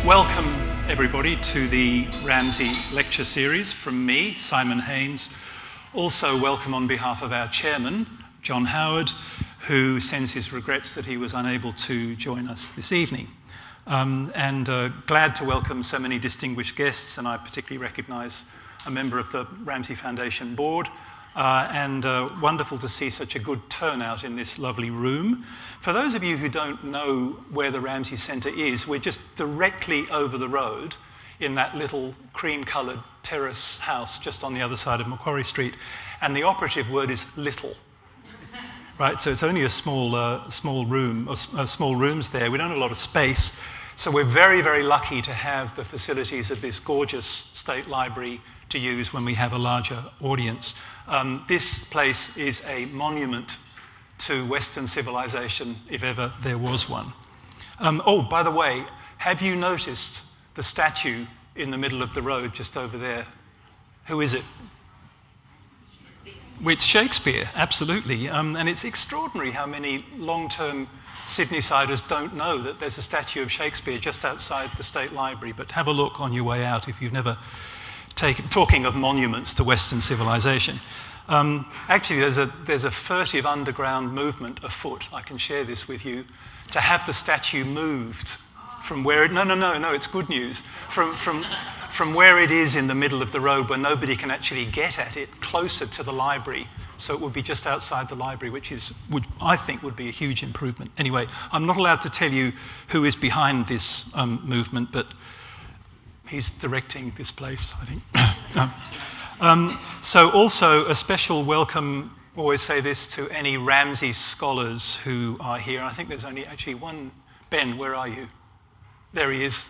Welcome, everybody, to the Ramsay Lecture Series from me, Simon Haynes. Also welcome on behalf of our chairman, John Howard, who sends his regrets that he was unable to join us this evening. Glad to welcome so many distinguished guests, and I particularly recognise a member of the Ramsay Foundation board, wonderful to see such a good turnout in this lovely room. For those of you who don't know where the Ramsay Centre is, we're just directly over the road in that little cream-coloured terrace house just on the other side of Macquarie Street, and the operative word is little. Right, so it's only a small room, or small rooms there. We don't have a lot of space, so we're very, very lucky to have the facilities of this gorgeous state library to use when we have a larger audience. This place is a monument to Western civilization, if ever there was one. By the way, have you noticed the statue in the middle of the road just over there? Who is it? It's Shakespeare, absolutely. And it's extraordinary how many long-term Sydney-siders don't know that there's a statue of Shakespeare just outside the State Library, but have a look on your way out if you've never talking of monuments to Western civilization. Actually, there's a furtive underground movement afoot, I can share this with you, to have the statue moved from where it... No, it's good news. From where it is in the middle of the road where nobody can actually get at it, closer to the library. So it would be just outside the library, which I think would be a huge improvement. Anyway, I'm not allowed to tell you who is behind this movement, but he's directing this place, I think. So also a special welcome, always say this, to any Ramsay scholars who are here. I think there's only actually one. Ben, where are you? There he is.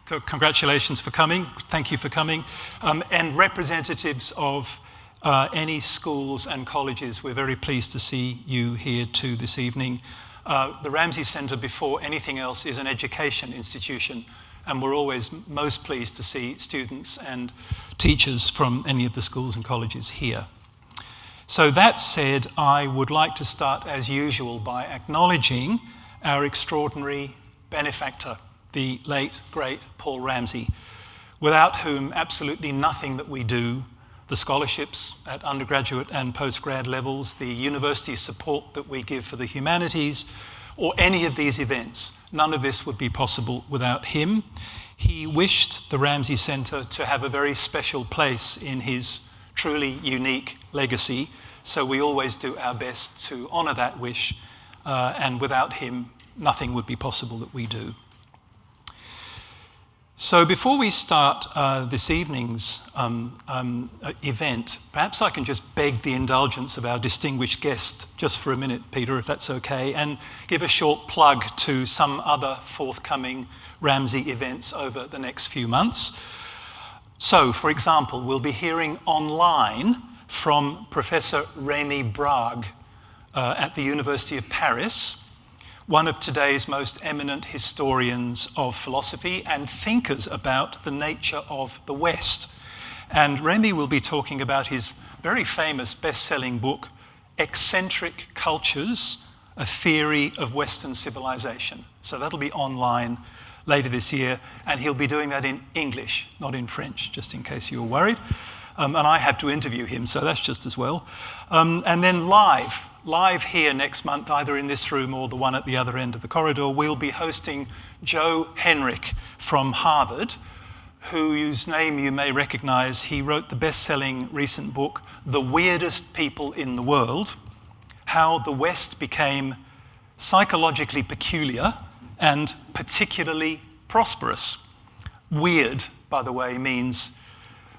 So congratulations for coming. Thank you for coming. And representatives of any schools and colleges, we're very pleased to see you here too this evening. The Ramsay Centre, before anything else, is an education institution, and we're always most pleased to see students and teachers from any of the schools and colleges here. So that said, I would like to start as usual by acknowledging our extraordinary benefactor, the late, great Paul Ramsay, without whom absolutely nothing that we do, the scholarships at undergraduate and postgrad levels, the university support that we give for the humanities, or any of these events, none of this would be possible without him. He wished the Ramsay Centre to have a very special place in his truly unique legacy, so we always do our best to honour that wish, and without him, nothing would be possible that we do. So before we start this evening's event, perhaps I can just beg the indulgence of our distinguished guest just for a minute, Peter, if that's okay, and give a short plug to some other forthcoming Ramsay events over the next few months. So, for example, we'll be hearing online from Professor Rémy Brague at the University of Paris, one of today's most eminent historians of philosophy and thinkers about the nature of the West. And Rémy will be talking about his very famous best-selling book, Eccentric Cultures, A Theory of Western Civilization. So that'll be online later this year, and he'll be doing that in English, not in French, just in case you were worried. And I have to interview him, so that's just as well. And then live here next month, either in this room or the one at the other end of the corridor, we'll be hosting Joe Henrich from Harvard, whose name you may recognize. He wrote the best-selling recent book, The Weirdest People in the World, How the West Became Psychologically Peculiar and Particularly Prosperous. Weird, by the way, means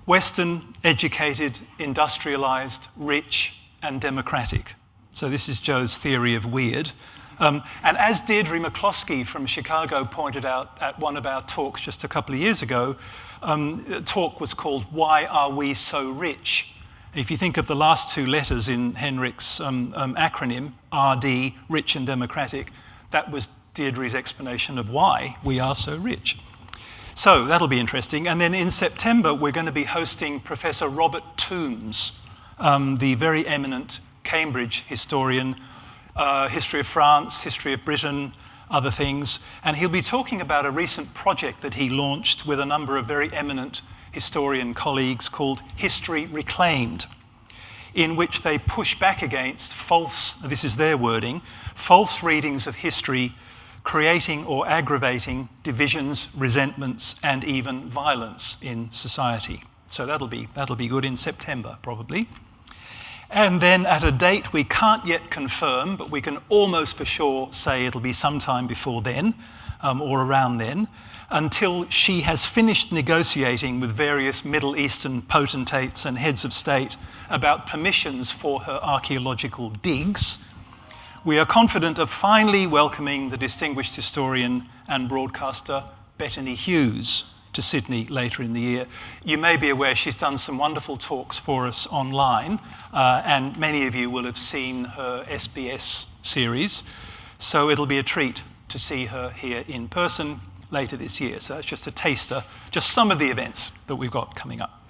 Western, educated, industrialized, rich, and democratic. So this is Joe's theory of weird. And as Deirdre McCloskey from Chicago pointed out at one of our talks just a couple of years ago, the talk was called Why Are We So Rich? If you think of the last two letters in Henrich's acronym, RD, rich and democratic, that was Deirdre's explanation of why we are so rich. So that'll be interesting. And then in September, we're going to be hosting Professor Robert Toombs, the very eminent Cambridge historian, history of France, history of Britain, other things. And he'll be talking about a recent project that he launched with a number of very eminent historian colleagues called History Reclaimed, in which they push back against false, this is their wording, false readings of history creating or aggravating divisions, resentments, and even violence in society. So that'll be good in September, probably. And then at a date we can't yet confirm, but we can almost for sure say it'll be sometime before then, or around then, until she has finished negotiating with various Middle Eastern potentates and heads of state about permissions for her archaeological digs. We are confident of finally welcoming the distinguished historian and broadcaster Bettany Hughes to Sydney later in the year. You may be aware she's done some wonderful talks for us online, and many of you will have seen her SBS series, so it'll be a treat to see her here in person later this year. So that's just a taster, just some of the events that we've got coming up.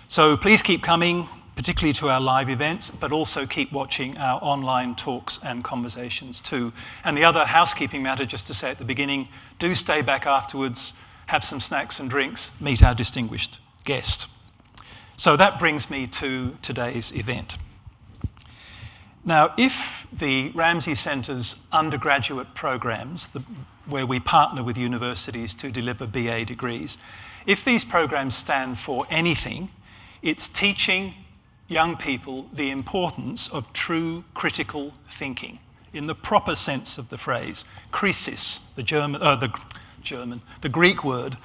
So please keep coming, particularly to our live events, but also keep watching our online talks and conversations too. And the other housekeeping matter, just to say at the beginning, do stay back afterwards, have some snacks and drinks, meet our distinguished guest. So that brings me to today's event. Now, if the Ramsay Centre's undergraduate programs, where we partner with universities to deliver BA degrees, if these programs stand for anything, it's teaching young people the importance of true critical thinking, in the proper sense of the phrase. Krisis, the Greek word,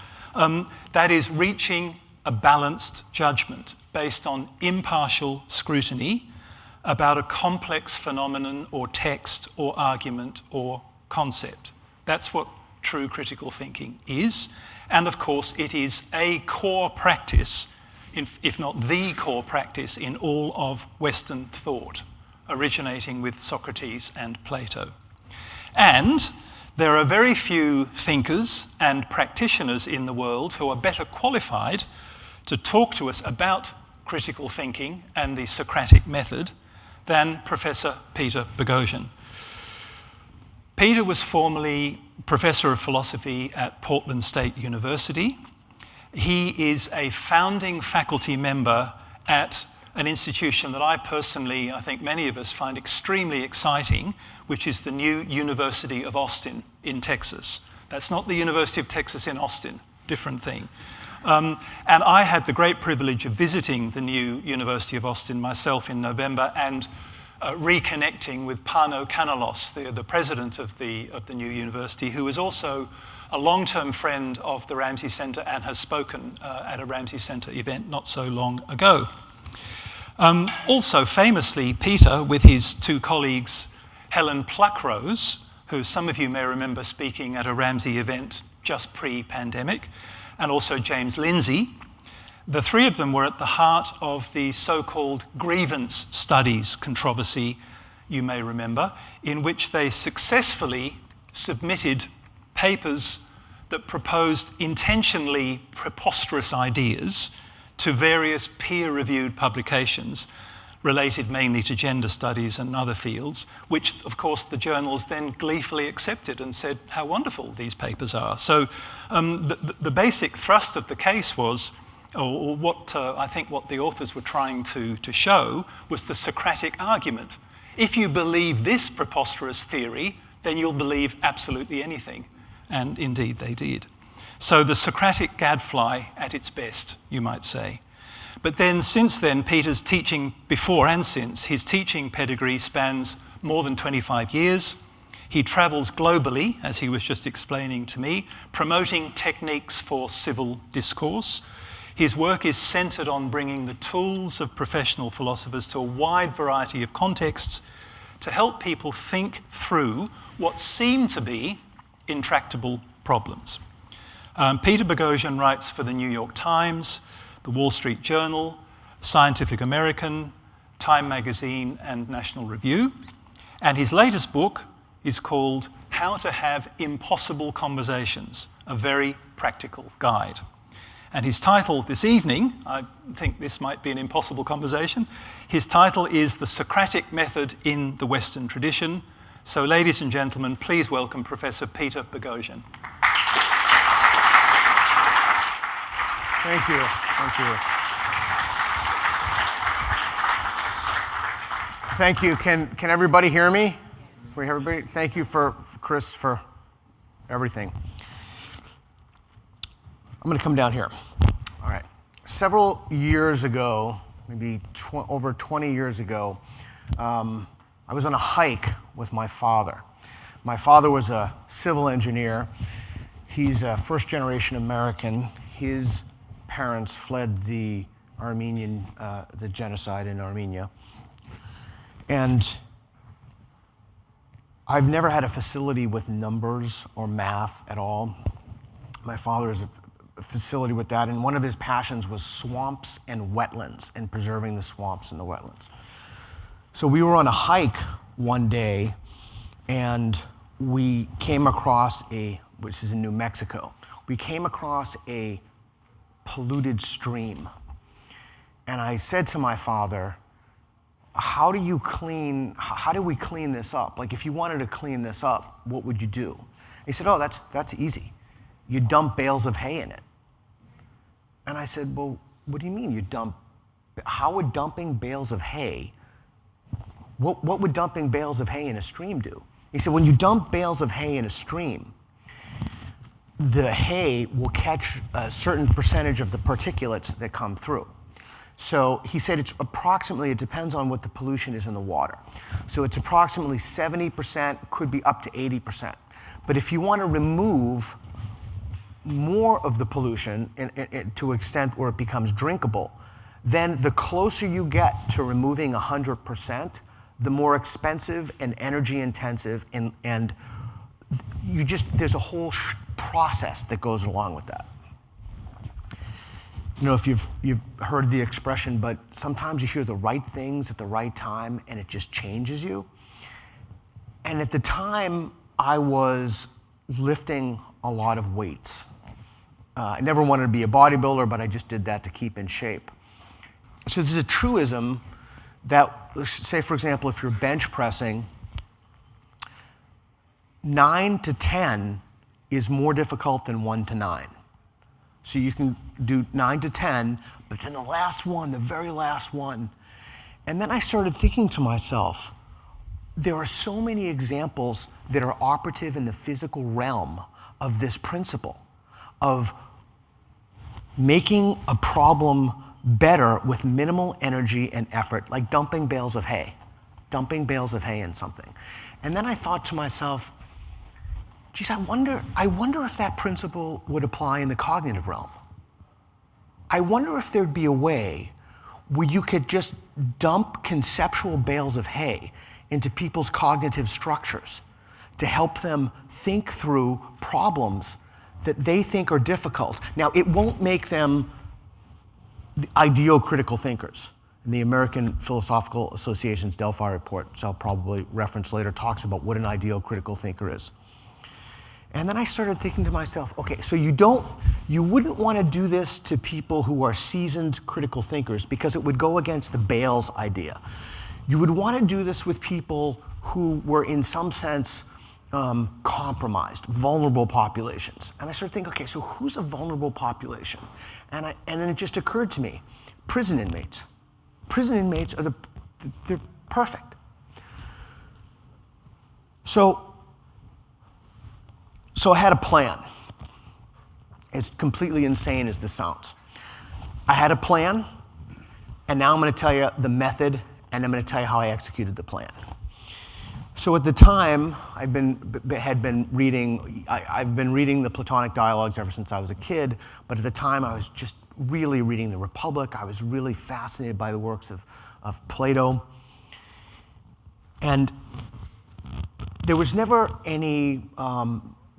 that is reaching a balanced judgment based on impartial scrutiny about a complex phenomenon or text or argument or concept. That's what true critical thinking is. And of course, it is a core practice, if not the core practice, in all of Western thought, originating with Socrates and Plato. And there are very few thinkers and practitioners in the world who are better qualified to talk to us about critical thinking and the Socratic method than Professor Peter Boghossian. Peter was formerly Professor of Philosophy at Portland State University. He is a founding faculty member at an institution that I personally, I think many of us find extremely exciting, which is the new University of Austin in Texas. That's not the University of Texas in Austin, different thing. And I had the great privilege of visiting the new University of Austin myself in November and reconnecting with Pano Kanalos, the president of the new university, who is also a long-term friend of the Ramsay Centre and has spoken at a Ramsay Centre event not so long ago. Also famously, Peter, with his two colleagues, Helen Pluckrose, who some of you may remember speaking at a Ramsay event just pre-pandemic, and also James Lindsay, the three of them were at the heart of the so-called grievance studies controversy, you may remember, in which they successfully submitted papers that proposed intentionally preposterous ideas to various peer-reviewed publications related mainly to gender studies and other fields, which, of course, the journals then gleefully accepted and said how wonderful these papers are. So the basic thrust of the case was, or what I think what the authors were trying to show, was the Socratic argument. If you believe this preposterous theory, then you'll believe absolutely anything. And indeed they did. So the Socratic gadfly at its best, you might say. But then, since then, Peter's teaching, before and since, his teaching pedigree spans more than 25 years. He travels globally, as he was just explaining to me, promoting techniques for civil discourse. His work is centred on bringing the tools of professional philosophers to a wide variety of contexts to help people think through what seem to be intractable problems. Peter Boghossian writes for the New York Times, the Wall Street Journal, Scientific American, Time Magazine, and National Review. And his latest book is called How to Have Impossible Conversations, a very practical guide. And his title this evening, I think this might be an impossible conversation, his title is The Socratic Method in the Western Tradition, So, ladies and gentlemen, please welcome Professor Peter Boghossian. Thank you. Thank you. Thank you. Can everybody hear me? Can we hear everybody? Thank you for Chris for everything. I'm going to come down here. All right. Several years ago, maybe over 20 years ago, I was on a hike with my father. My father was a civil engineer. He's a first-generation American. His parents fled the genocide in Armenia. And I've never had a facility with numbers or math at all. My father is a facility with that, and one of his passions was swamps and wetlands and preserving the swamps and the wetlands. So we were on a hike one day, and we came across which is in New Mexico, we came across a polluted stream. And I said to my father, how do we clean this up? Like, if you wanted to clean this up, what would you do? He said, oh, that's easy. You dump bales of hay in it. And I said, well, what do you mean how would dumping bales of hay, what would dumping bales of hay in a stream do? He said, when you dump bales of hay in a stream, the hay will catch a certain percentage of the particulates that come through. So he said it depends on what the pollution is in the water. So it's approximately 70%, could be up to 80%. But if you want to remove more of the pollution to an extent where it becomes drinkable, then the closer you get to removing 100%, the more expensive and energy intensive and there's a whole process that goes along with that. You know, if you've heard the expression, but sometimes you hear the right things at the right time and it just changes you. And at the time, I was lifting a lot of weights. I never wanted to be a bodybuilder, but I just did that to keep in shape. So there's a truism that, say for example, if you're bench pressing, 9 to 10 is more difficult than 1 to 9. So you can do 9 to 10, but then the very last one. And then I started thinking to myself, there are so many examples that are operative in the physical realm of this principle of making a problem better with minimal energy and effort, like dumping bales of hay in something. And then I thought to myself, geez, I wonder if that principle would apply in the cognitive realm. I wonder if there'd be a way where you could just dump conceptual bales of hay into people's cognitive structures to help them think through problems that they think are difficult. Now, it won't make them the ideal critical thinkers. And the American Philosophical Association's Delphi report, which I'll probably reference later, talks about what an ideal critical thinker is. And then I started thinking to myself, okay, so you wouldn't want to do this to people who are seasoned critical thinkers because it would go against the Bales idea. You would want to do this with people who were in some sense compromised, vulnerable populations. And I started thinking, okay, so who's a vulnerable population? And then it just occurred to me, prison inmates. Prison inmates they're perfect. So I had a plan. As completely insane as this sounds. I had a plan, and now I'm going to tell you the method, and I'm going to tell you how I executed the plan. So at the time, I've been reading the Platonic dialogues ever since I was a kid, but at the time I was just really reading the Republic. I was really fascinated by the works of Plato. And there was never any,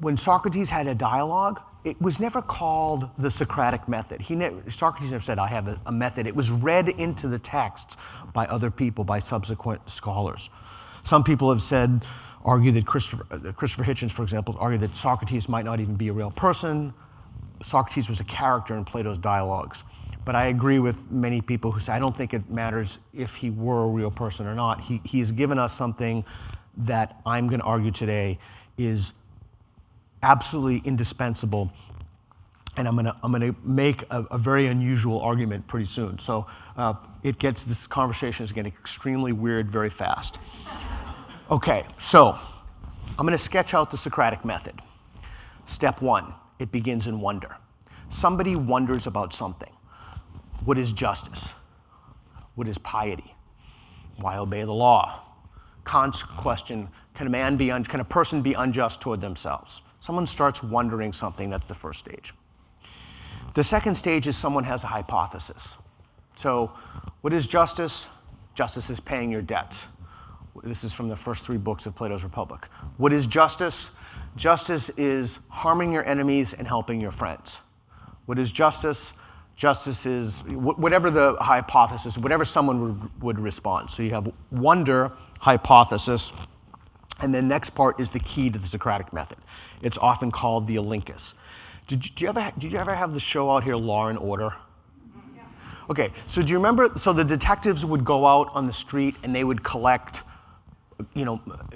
when Socrates had a dialogue, it was never called the Socratic Method. Socrates never said, I have a method. It was read into the texts by other people, by subsequent scholars. Some people have argued that Christopher Hitchens, for example, argued that Socrates might not even be a real person. Socrates was a character in Plato's dialogues. But I agree with many people who say, I don't think it matters if he were a real person or not. He has given us something that I'm going to argue today is absolutely indispensable, and I'm going to make a very unusual argument pretty soon. So this conversation is getting extremely weird very fast. Okay, so I'm going to sketch out the Socratic method. Step 1, it begins in wonder. Somebody wonders about something. What is justice? What is piety? Why obey the law? Kant's question, can a person be unjust toward themselves? Someone starts wondering something, that's the first stage. The second stage is someone has a hypothesis. So what is justice? Justice is paying your debts. This is from the first 3 books of Plato's Republic. What is justice? Justice is harming your enemies and helping your friends. What is justice? Justice is whatever the hypothesis, whatever someone would respond. So you have wonder, hypothesis, and the next part is the key to the Socratic method. It's often called the elenchus. Did you ever have the show out here, Law and Order? Yeah. Okay, so do you remember, so the detectives would go out on the street and they would collect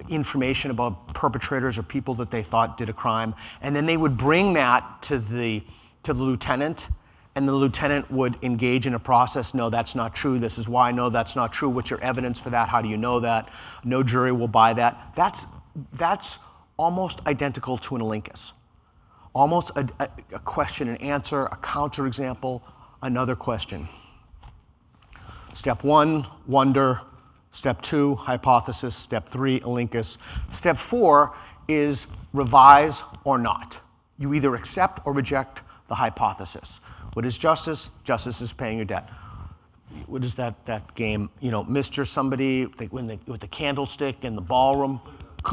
information about perpetrators or people that they thought did a crime, and then they would bring that to the lieutenant, and the lieutenant would engage in a process. No, that's not true. This is why. No, that's not true. What's your evidence for that? How do you know that? No jury will buy that. That's almost identical to an elenchus. Almost a question and answer, a counterexample, another question. Step 1, wonder. Step 2, hypothesis. Step 3, elenchus. Step 4 is revise or not. You either accept or reject the hypothesis. What is justice? Justice is paying your debt. What is that game? Mr. Somebody with the candlestick in the ballroom.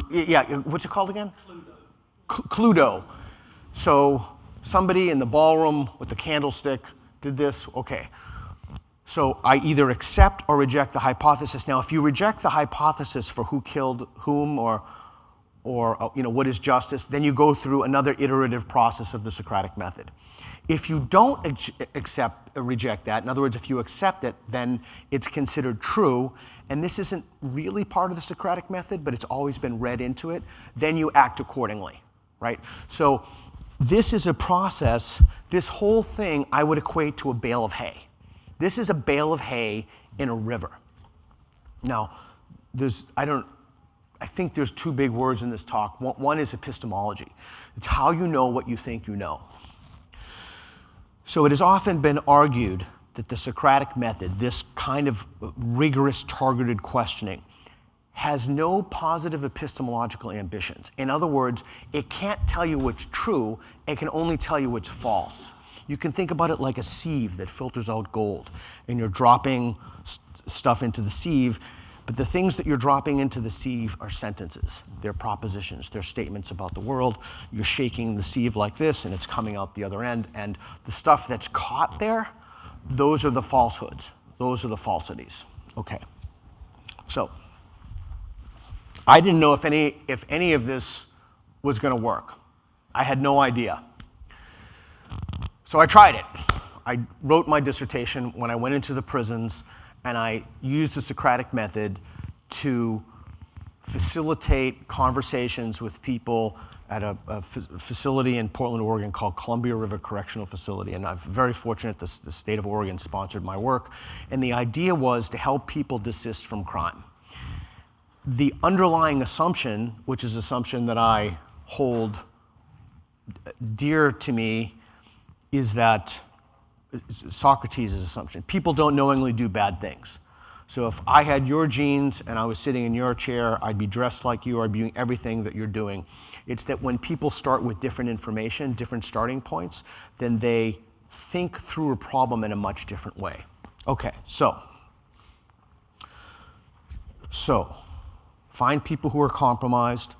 Yeah, what's it called again? Cluedo. So somebody in the ballroom with the candlestick did this. Okay. So I either accept or reject the hypothesis. Now, if you reject the hypothesis for who killed whom or what is justice, then you go through another iterative process of the Socratic method. If you don't accept or reject that, in other words, if you accept it, then it's considered true, and this isn't really part of the Socratic method, but it's always been read into it, then you act accordingly, right? So this is a process, this whole thing I would equate to a bale of hay. This is a bale of hay in a river. Now, I think there's 2 big words in this talk. One is epistemology. It's how you know what you think you know. So it has often been argued that the Socratic method, this kind of rigorous targeted questioning, has no positive epistemological ambitions. In other words, it can't tell you what's true, it can only tell you what's false. You can think about it like a sieve that filters out gold, and you're dropping stuff into the sieve, but the things that you're dropping into the sieve are sentences. They're propositions. They're statements about the world. You're shaking the sieve like this, and it's coming out the other end. And the stuff that's caught there, those are the falsehoods. Those are the falsities. Okay. So I didn't know if any of this was going to work. I had no idea. So I tried it. I wrote my dissertation when I went into the prisons, and I used the Socratic method to facilitate conversations with people at a facility in Portland, Oregon called Columbia River Correctional Facility. And I'm very fortunate the state of Oregon sponsored my work. And the idea was to help people desist from crime. The underlying assumption, which is an assumption that I hold dear to me, is that Socrates' assumption. People don't knowingly do bad things. So if I had your genes and I was sitting in your chair, I'd be dressed like you, I'd be doing everything that you're doing. It's that when people start with different information, different starting points, then they think through a problem in a much different way. Okay, so find people who are compromised,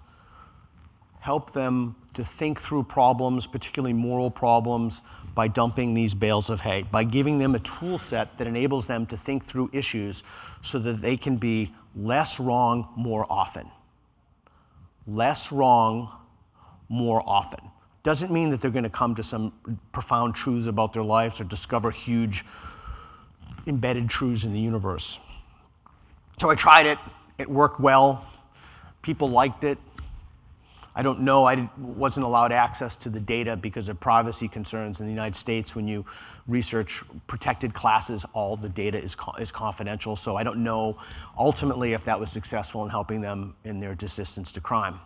help them to think through problems, particularly moral problems, by dumping these bales of hay, by giving them a tool set that enables them to think through issues so that they can be less wrong more often. Less wrong more often. Doesn't mean that they're going to come to some profound truths about their lives or discover huge embedded truths in the universe. So I tried it. It worked well. People liked it. I don't know, I wasn't allowed access to the data because of privacy concerns in the United States. When you research protected classes, all the data is confidential, so I don't know ultimately if that was successful in helping them in their resistance to crime.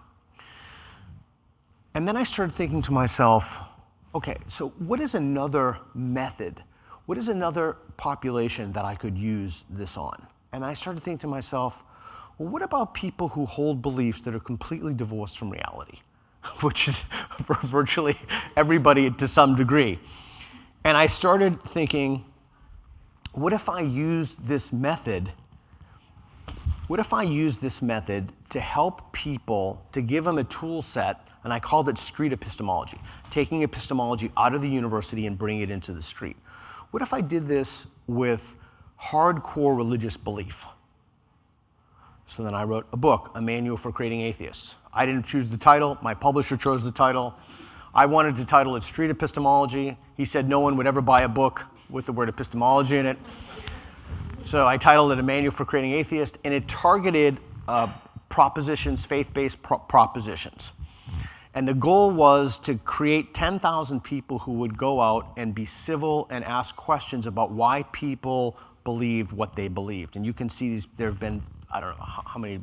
And then I started thinking to myself, okay, so what is another method? What is another population that I could use this on? And I started thinking to myself, well, what about people who hold beliefs that are completely divorced from reality, which is for virtually everybody to some degree? And I started thinking, what if I use this method? What if I use this method to help people, to give them a tool set, and I called it street epistemology, taking epistemology out of the university and bringing it into the street. What if I did this with hardcore religious belief? So then I wrote a book, A Manual for Creating Atheists. I didn't choose the title. My publisher chose the title. I wanted to title it Street Epistemology. He said no one would ever buy a book with the word epistemology in it. So I titled it A Manual for Creating Atheists, and it targeted propositions, faith-based propositions. And the goal was to create 10,000 people who would go out and be civil and ask questions about why people believed what they believed. And you can see these, there have been, I don't know how many,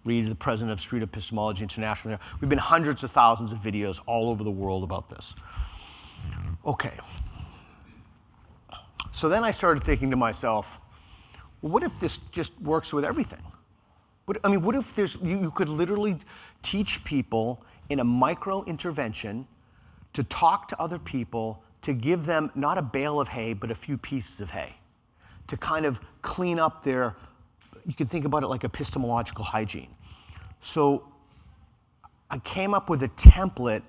read the president of Street Epistemology International. We've been hundreds of thousands of videos all over the world about this. Okay. So then I started thinking to myself, well, what if this just works with everything? What if there's, you could literally teach people in a micro intervention to talk to other people, to give them not a bale of hay, but a few pieces of hay, to kind of clean up their, you can think about it like epistemological hygiene. So I came up with a template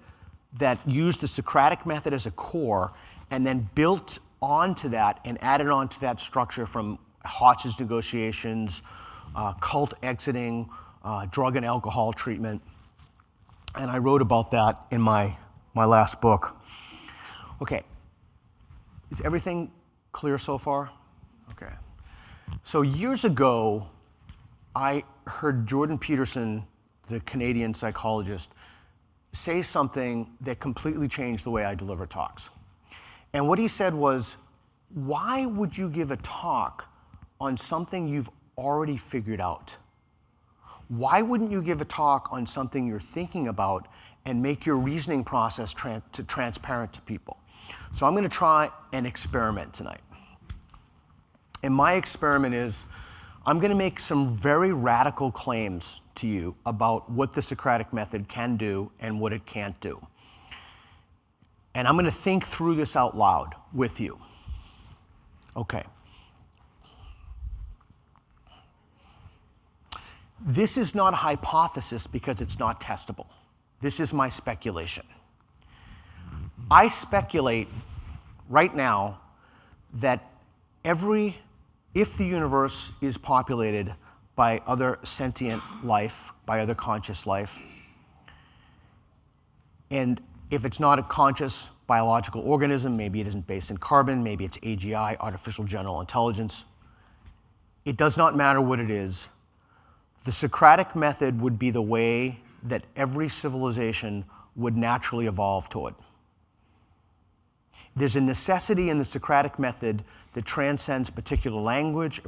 that used the Socratic method as a core and then built onto that and added onto that structure from hostage negotiations, cult exiting, drug and alcohol treatment. And I wrote about that in my last book. Okay, is everything clear so far? Okay. So years ago, I heard Jordan Peterson, the Canadian psychologist, say something that completely changed the way I deliver talks. And what he said was, why would you give a talk on something you've already figured out? Why wouldn't you give a talk on something you're thinking about and make your reasoning process transparent to people? So I'm going to try an experiment tonight. And my experiment is, I'm going to make some very radical claims to you about what the Socratic method can do and what it can't do. And I'm going to think through this out loud with you. Okay. This is not a hypothesis because it's not testable. This is my speculation. I speculate right now that if the universe is populated by other sentient life, by other conscious life, and if it's not a conscious biological organism, maybe it isn't based in carbon, maybe it's AGI, artificial general intelligence, it does not matter what it is. The Socratic method would be the way that every civilization would naturally evolve toward. There's a necessity in the Socratic method that transcends particular language,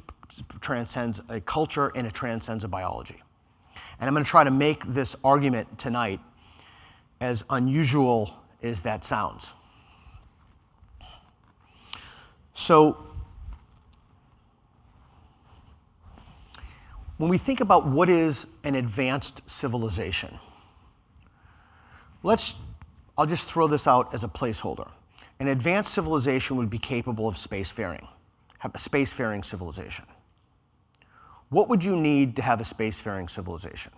transcends a culture, and it transcends a biology. And I'm going to try to make this argument tonight, as unusual as that sounds. So, when we think about what is an advanced civilization, I'll just throw this out as a placeholder. An advanced civilization would be capable of spacefaring, have a spacefaring civilization. What would you need to have a spacefaring civilization?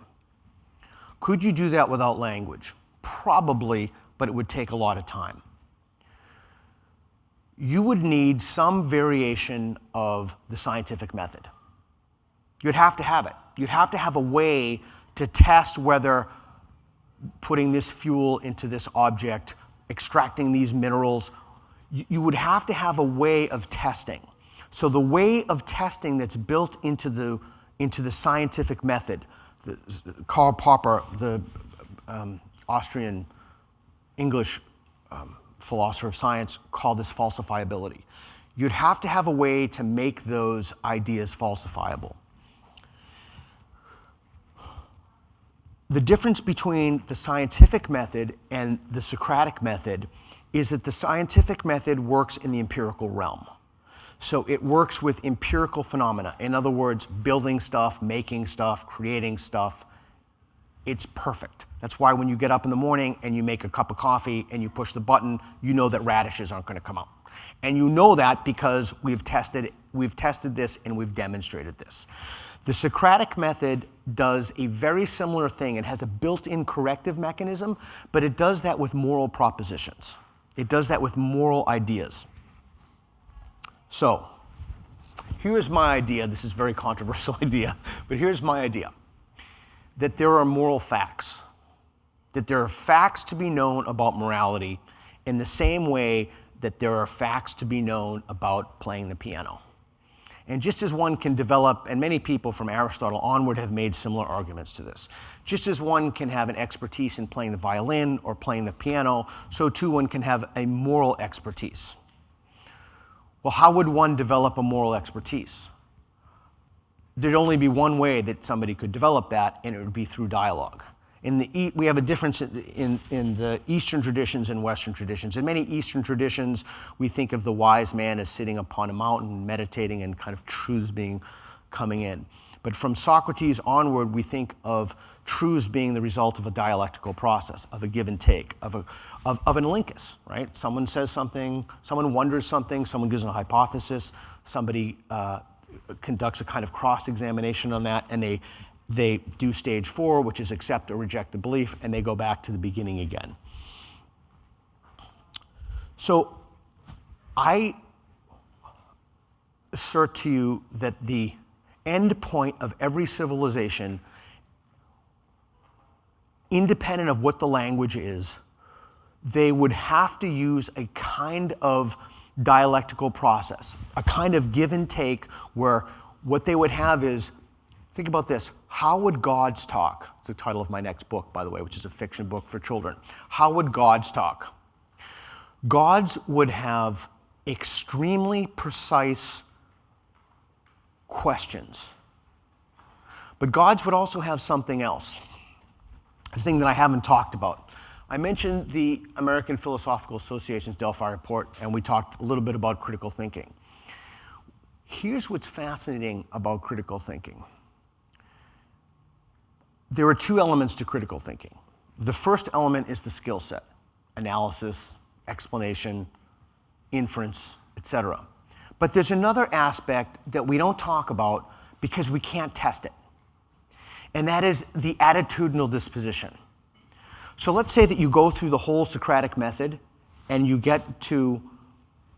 Could you do that without language? Probably, but it would take a lot of time. You would need some variation of the scientific method. You'd have to have it. You'd have to have a way to test whether putting this fuel into this object, extracting these minerals, you would have to have a way of testing. So the way of testing that's built into the scientific method, Karl Popper, the Austrian English philosopher of science, called this falsifiability. You'd have to have a way to make those ideas falsifiable. The difference between the scientific method and the Socratic method is that the scientific method works in the empirical realm. So it works with empirical phenomena. In other words, building stuff, making stuff, creating stuff. It's perfect. That's why when you get up in the morning and you make a cup of coffee and you push the button, you know that radishes aren't going to come out. And you know that because we've tested this and we've demonstrated this. The Socratic method does a very similar thing. It has a built-in corrective mechanism, but it does that with moral propositions. It does that with moral ideas. So, here's my idea. This is a very controversial idea, but here's my idea. That there are moral facts. That there are facts to be known about morality in the same way that there are facts to be known about playing the piano. And just as one can develop, and many people from Aristotle onward have made similar arguments to this, just as one can have an expertise in playing the violin or playing the piano, so too one can have a moral expertise. Well, how would one develop a moral expertise? There'd only be one way that somebody could develop that, and it would be through dialogue. We have a difference in the Eastern traditions and Western traditions. In many Eastern traditions, we think of the wise man as sitting upon a mountain, meditating, and kind of truths coming in. But from Socrates onward, we think of truths being the result of a dialectical process, of a give and take, of an linkus, right? Someone says something, someone wonders something, someone gives a hypothesis, somebody conducts a kind of cross-examination on that, and they do stage 4, which is accept or reject the belief, and they go back to the beginning again. So I assert to you that the end point of every civilization, independent of what the language is, they would have to use a kind of dialectical process, a kind of give and take where what they would have is, think about this, how would gods talk? It's the title of my next book, by the way, which is a fiction book for children. How would gods talk? Gods would have extremely precise questions. But gods would also have something else, a thing that I haven't talked about. I mentioned the American Philosophical Association's Delphi Report, and we talked a little bit about critical thinking. Here's what's fascinating about critical thinking. There are 2 elements to critical thinking. The first element is the skill set, analysis, explanation, inference, etc. But there's another aspect that we don't talk about because we can't test it. And that is the attitudinal disposition. So let's say that you go through the whole Socratic method and you get to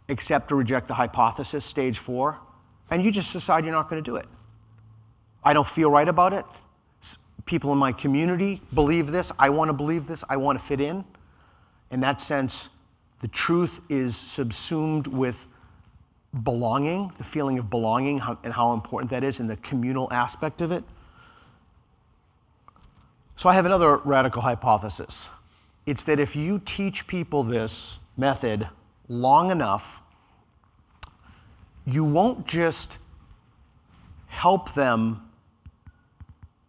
accept or reject the hypothesis, stage 4, and you just decide you're not going to do it. I don't feel right about it. People in my community believe this. I want to believe this. I want to fit in. In that sense, the truth is subsumed with belonging, the feeling of belonging, and how important that is in the communal aspect of it. So I have another radical hypothesis. It's that if you teach people this method long enough, you won't just help them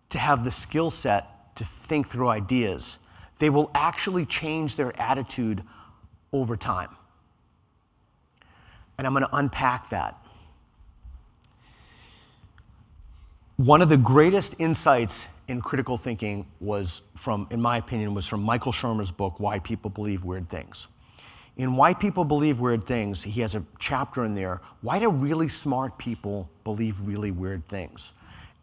to have the skill set to think through ideas. They will actually change their attitude over time. And I'm going to unpack that. One of the greatest insights in critical thinking was in my opinion, was from Michael Shermer's book, Why People Believe Weird Things. In Why People Believe Weird Things, he has a chapter in there, why do really smart people believe really weird things?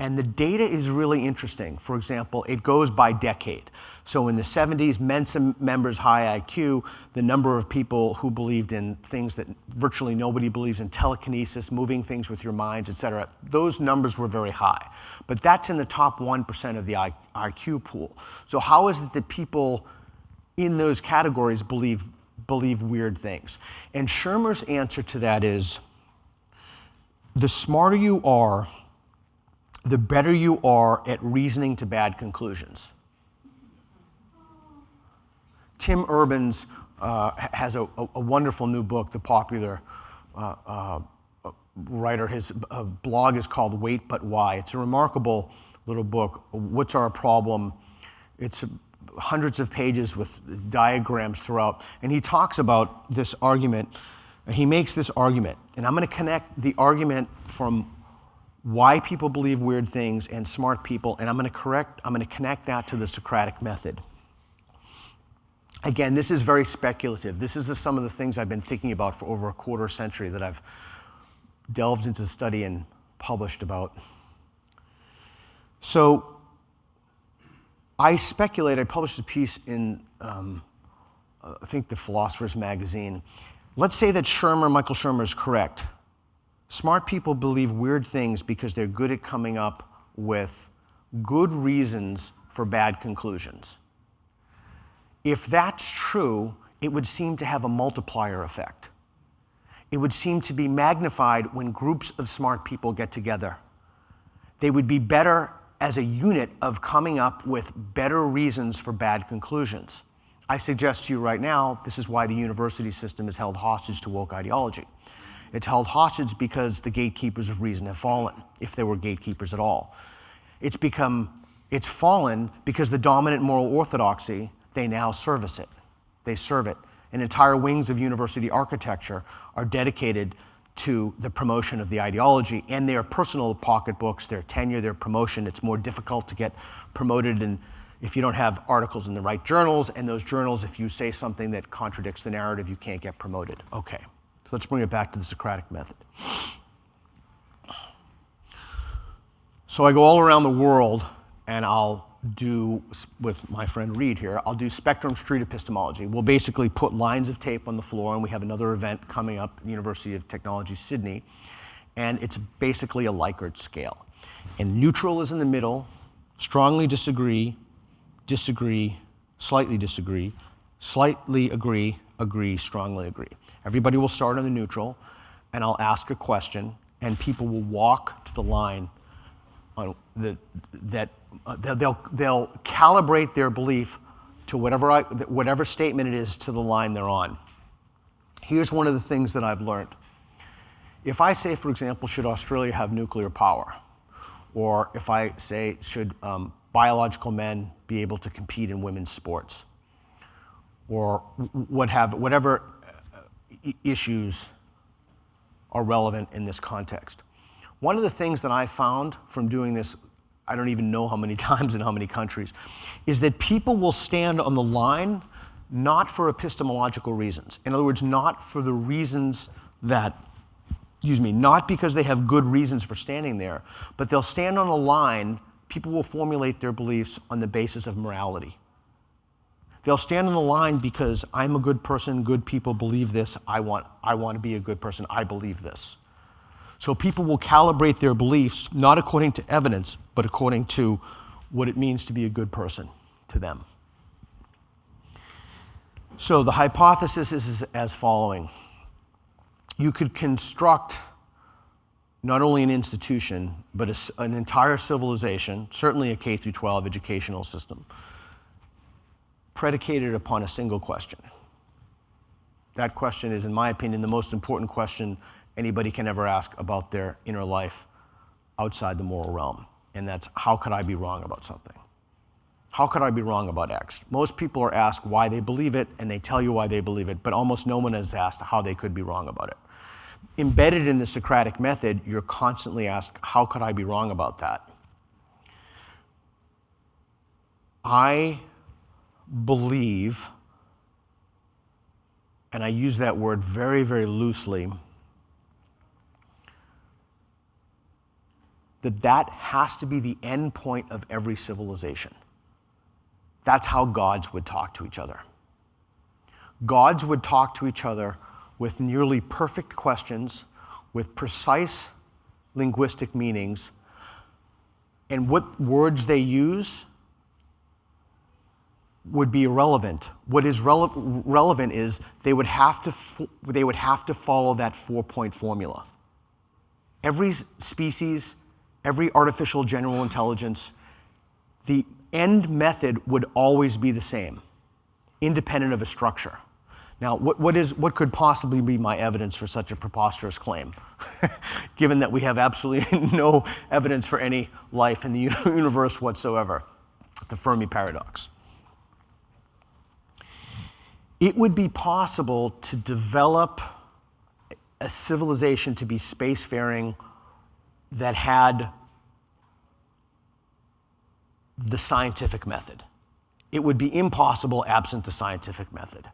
And the data is really interesting. For example, it goes by decade. So in the 70s, Mensa members, high IQ, the number of people who believed in things that virtually nobody believes in, telekinesis, moving things with your minds, et cetera, those numbers were very high. But that's in the top 1% of the IQ pool. So how is it that people in those categories believe weird things? And Shermer's answer to that is, the smarter you are, the better you are at reasoning to bad conclusions. Tim Urban's has a wonderful new book, the popular writer. His blog is called Wait But Why. It's a remarkable little book. What's our problem? It's hundreds of pages with diagrams throughout. And he talks about this argument. He makes this argument. And I'm going to connect the argument from why people believe weird things and smart people, and I'm going to connect that to the Socratic method. Again, this is very speculative. This is some of the things I've been thinking about for over a quarter century that I've delved into study and published about. So I published a piece in, I think, the Philosopher's Magazine. Let's say that Michael Shermer is correct. Smart people believe weird things because they're good at coming up with good reasons for bad conclusions. If that's true, it would seem to have a multiplier effect. It would seem to be magnified when groups of smart people get together. They would be better as a unit of coming up with better reasons for bad conclusions. I suggest to you right now, this is why the university system is held hostage to woke ideology. It's held hostage because the gatekeepers of reason have fallen, if there were gatekeepers at all. It's fallen because the dominant moral orthodoxy, they now service it. They serve it. And entire wings of university architecture are dedicated to the promotion of the ideology and their personal pocketbooks, their tenure, their promotion. It's more difficult to get promoted if you don't have articles in the right journals, and those journals, if you say something that contradicts the narrative, you can't get promoted. Okay, so let's bring it back to the Socratic method. So I go all around the world, and I'll do, with my friend Reed here, I'll do spectrum street epistemology. We'll basically put lines of tape on the floor, and we have another event coming up at the University of Technology, Sydney, and it's basically a Likert scale. And neutral is in the middle, strongly disagree, disagree, slightly agree, agree, strongly agree. Everybody will start on the neutral, and I'll ask a question, and people will walk to the line on they'll calibrate their belief to whatever statement it is to the line they're on. Here's one of the things that I've learned. If I say, for example, should Australia have nuclear power? Or if I say, should biological men be able to compete in women's sports? Or whatever issues are relevant in this context. One of the things that I found from doing this, I don't even know how many times in how many countries, is that people will stand on the line not for epistemological reasons. In other words, not for the reasons that, not because they have good reasons for standing there, but they'll stand on a line, people will formulate their beliefs on the basis of morality. They'll stand on the line because I'm a good person, good people believe this, I want to be a good person, I believe this. So people will calibrate their beliefs not according to evidence, but according to what it means to be a good person to them. So the hypothesis is as following. You could construct not only an institution, but an entire civilization, certainly a K through 12 educational system, predicated upon a single question. That question is, in my opinion, the most important question anybody can ever ask about their inner life outside the moral realm. And that's, how could I be wrong about something? How could I be wrong about X? Most people are asked why they believe it, and they tell you why they believe it, but almost no one is asked how they could be wrong about it. Embedded in the Socratic method, you're constantly asked, how could I be wrong about that? I believe, and I use that word very, very loosely, that has to be the end point of every civilization. That's how gods would talk to each other. Gods would talk to each other with nearly perfect questions, with precise linguistic meanings, and what words they use would be irrelevant. What is relevant is they would have to follow that 4-point formula. Every species, every artificial general intelligence, the end method would always be the same, independent of a structure. Now, what could possibly be my evidence for such a preposterous claim, given that we have absolutely no evidence for any life in the universe whatsoever? The Fermi paradox. It would be possible to develop a civilization to be spacefaring that had the scientific method. It would be impossible absent the scientific method.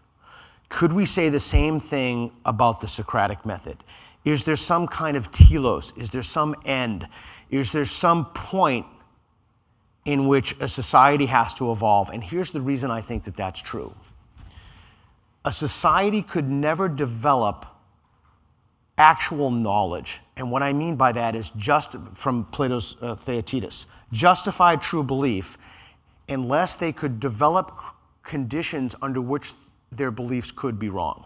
Could we say the same thing about the Socratic method? Is there some kind of telos? Is there some end? Is there some point in which a society has to evolve? And here's the reason I think that that's true. A society could never develop actual knowledge. And what I mean by that is just from Plato's Theaetetus, justified true belief, unless they could develop conditions under which their beliefs could be wrong.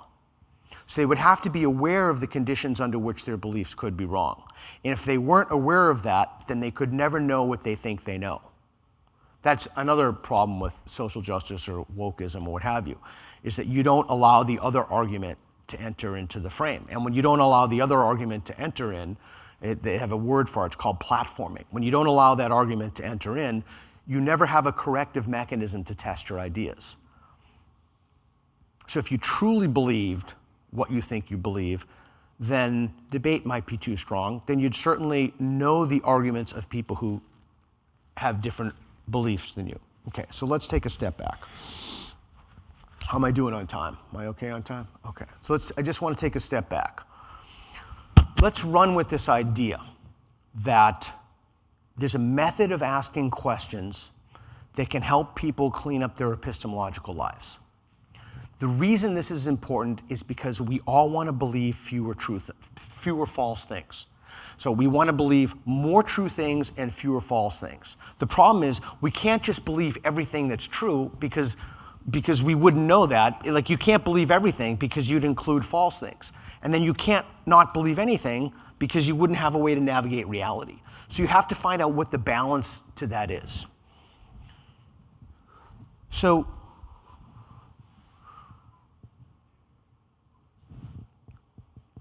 So they would have to be aware of the conditions under which their beliefs could be wrong. And if they weren't aware of that, then they could never know what they think they know. That's another problem with social justice or wokeism or what have you, is that you don't allow the other argument to enter into the frame. And when you don't allow the other argument to enter in, they have a word for it, it's called platforming. When you don't allow that argument to enter in, you never have a corrective mechanism to test your ideas. So if you truly believed what you think you believe, then debate might be too strong. Then you'd certainly know the arguments of people who have different beliefs than you. Okay, so let's take a step back. How am I doing on time? Am I okay on time? Okay, so I just want to take a step back. Let's run with this idea that there's a method of asking questions that can help people clean up their epistemological lives. The reason this is important is because we all want to believe fewer false things. So we want to believe more true things and fewer false things. The problem is we can't just believe everything that's true because we wouldn't know that. Like, you can't believe everything because you'd include false things. And then you can't not believe anything because you wouldn't have a way to navigate reality. So you have to find out what the balance to that is. So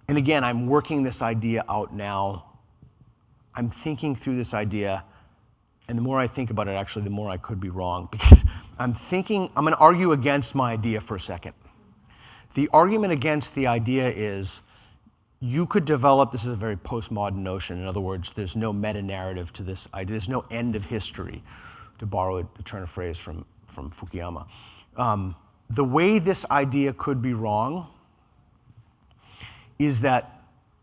and again, I'm working this idea out now. I'm thinking through this idea, and the more I think about it, actually, the more I could be wrong, because I'm going to argue against my idea for a second. The argument against the idea is you could develop, this is a very postmodern notion, in other words, there's no meta-narrative to this idea, there's no end of history, to borrow a turn of phrase from Fukuyama. The way this idea could be wrong is that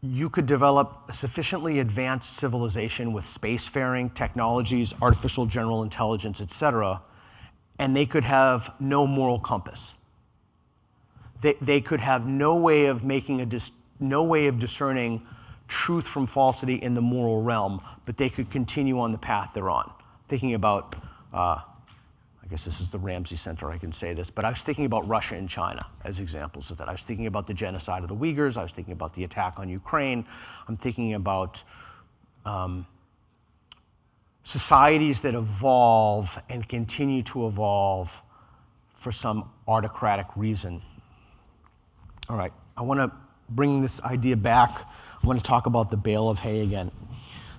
you could develop a sufficiently advanced civilization with spacefaring technologies, artificial general intelligence, etc., and they could have no moral compass. They could have no way of discerning truth from falsity in the moral realm, but they could continue on the path they're on. Thinking about, I guess this is the Ramsey Center, I can say this, but I was thinking about Russia and China as examples of that. I was thinking about the genocide of the Uyghurs. I was thinking about the attack on Ukraine. I'm thinking about societies that evolve and continue to evolve for some autocratic reason. All right, I want to bring this idea back. I want to talk about the bale of hay again.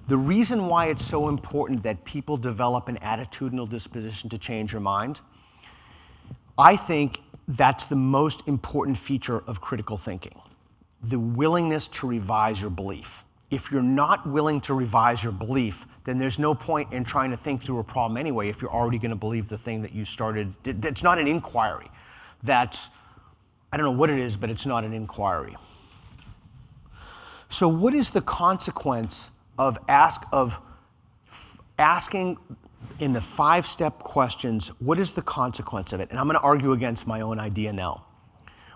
The reason why it's so important that people develop an attitudinal disposition to change your mind, I think that's the most important feature of critical thinking, the willingness to revise your belief. If you're not willing to revise your belief, then there's no point in trying to think through a problem anyway if you're already going to believe the thing that you started. That's not an inquiry. That's, I don't know what it is, but it's not an inquiry. So what is the consequence of asking in the 5-step questions, what is the consequence of it? And I'm going to argue against my own idea now.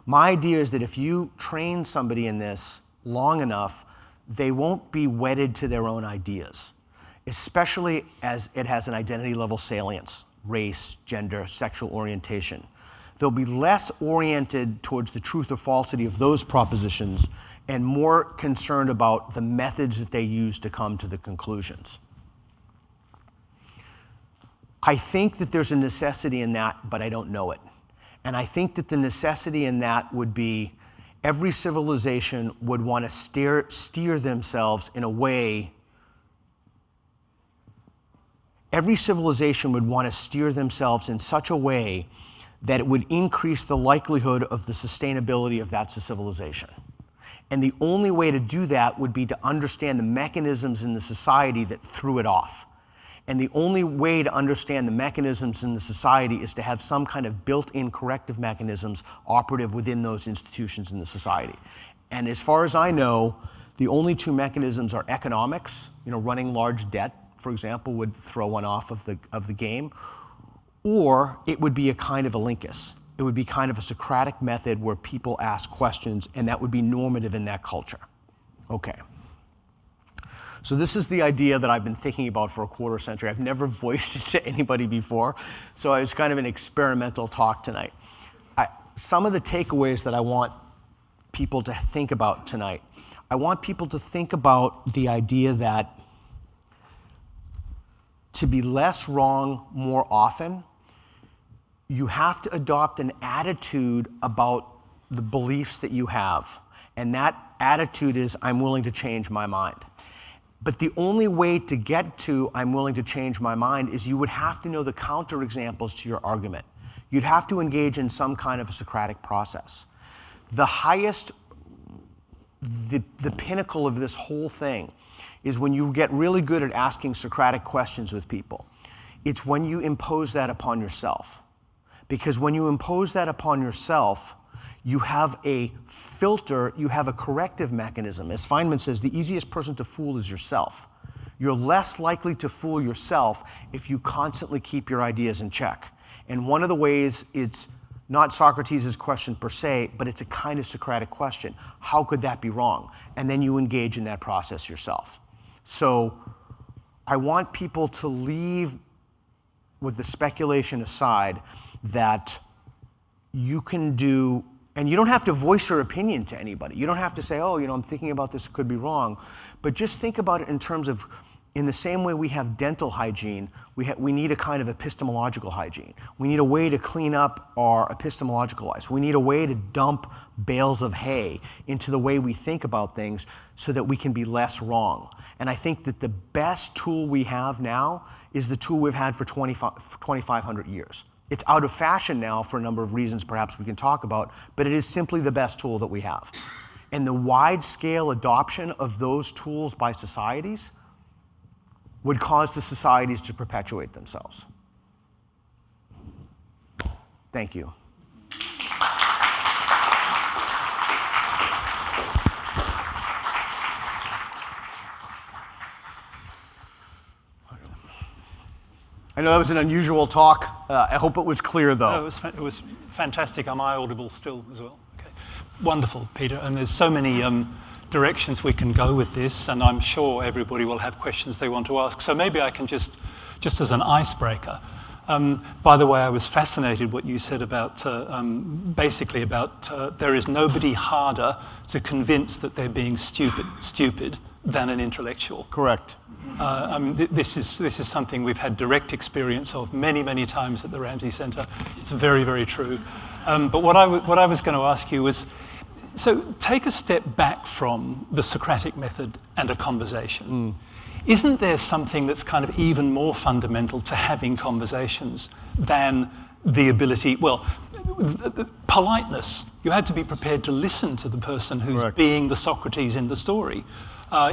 My idea is that if you train somebody in this long enough, they won't be wedded to their own ideas, especially as it has an identity level salience, race, gender, sexual orientation. They'll be less oriented towards the truth or falsity of those propositions and more concerned about the methods that they use to come to the conclusions. I think that there's a necessity in that, but I don't know it. And I think that the necessity in that would be every civilization would want to steer themselves in a way. Every civilization would want to steer themselves in such a way that it would increase the likelihood of the sustainability of that civilization. And the only way to do that would be to understand the mechanisms in the society that threw it off. And the only way to understand the mechanisms in the society is to have some kind of built-in corrective mechanisms operative within those institutions in the society. And as far as I know, the only two mechanisms are economics. Running large debt, for example, would throw one off of the game. Or it would be a kind of a lincus. It would be kind of a Socratic method where people ask questions, and that would be normative in that culture. Okay. So this is the idea that I've been thinking about for a quarter century. I've never voiced it to anybody before, so it's kind of an experimental talk tonight. Some of the takeaways that I want people to think about tonight, I want people to think about the idea that to be less wrong more often, you have to adopt an attitude about the beliefs that you have. And that attitude is, I'm willing to change my mind. But the only way to get to I'm willing to change my mind is you would have to know the counterexamples to your argument. You'd have to engage in some kind of a Socratic process. The highest, the pinnacle of this whole thing is when you get really good at asking Socratic questions with people. It's when you impose that upon yourself. Because when you impose that upon yourself, you have a filter, you have a corrective mechanism. As Feynman says, the easiest person to fool is yourself. You're less likely to fool yourself if you constantly keep your ideas in check. And one of the ways, it's not Socrates' question per se, but it's a kind of Socratic question. How could that be wrong? And then you engage in that process yourself. So I want people to leave with the speculation aside that you can do, and you don't have to voice your opinion to anybody. You don't have to say, oh, I'm thinking about this, could be wrong. But just think about it in terms of, in the same way we have dental hygiene, we need a kind of epistemological hygiene. We need a way to clean up our epistemological lives. We need a way to dump bales of hay into the way we think about things so that we can be less wrong. And I think that the best tool we have now is the tool we've had for 2,500 years. It's out of fashion now for a number of reasons perhaps we can talk about, but it is simply the best tool that we have. And the wide-scale adoption of those tools by societies would cause the societies to perpetuate themselves. Thank you. I know that was an unusual talk. I hope it was clear, though. No, it was fantastic. Am I audible still as well? Okay. Wonderful, Peter. And there's so many directions we can go with this, and I'm sure everybody will have questions they want to ask. So maybe I can just as an icebreaker. By the way, I was fascinated what you said about, basically about there is nobody harder to convince that they're being stupid than an intellectual. Correct. This is something we've had direct experience of many, many times at the Ramsey Center. It's very, very true. But what I was going to ask you was, so take a step back from the Socratic method and a conversation. Isn't there something that's kind of even more fundamental to having conversations than the ability, politeness? You had to be prepared to listen to the person who's Correct. being the Socrates in the story.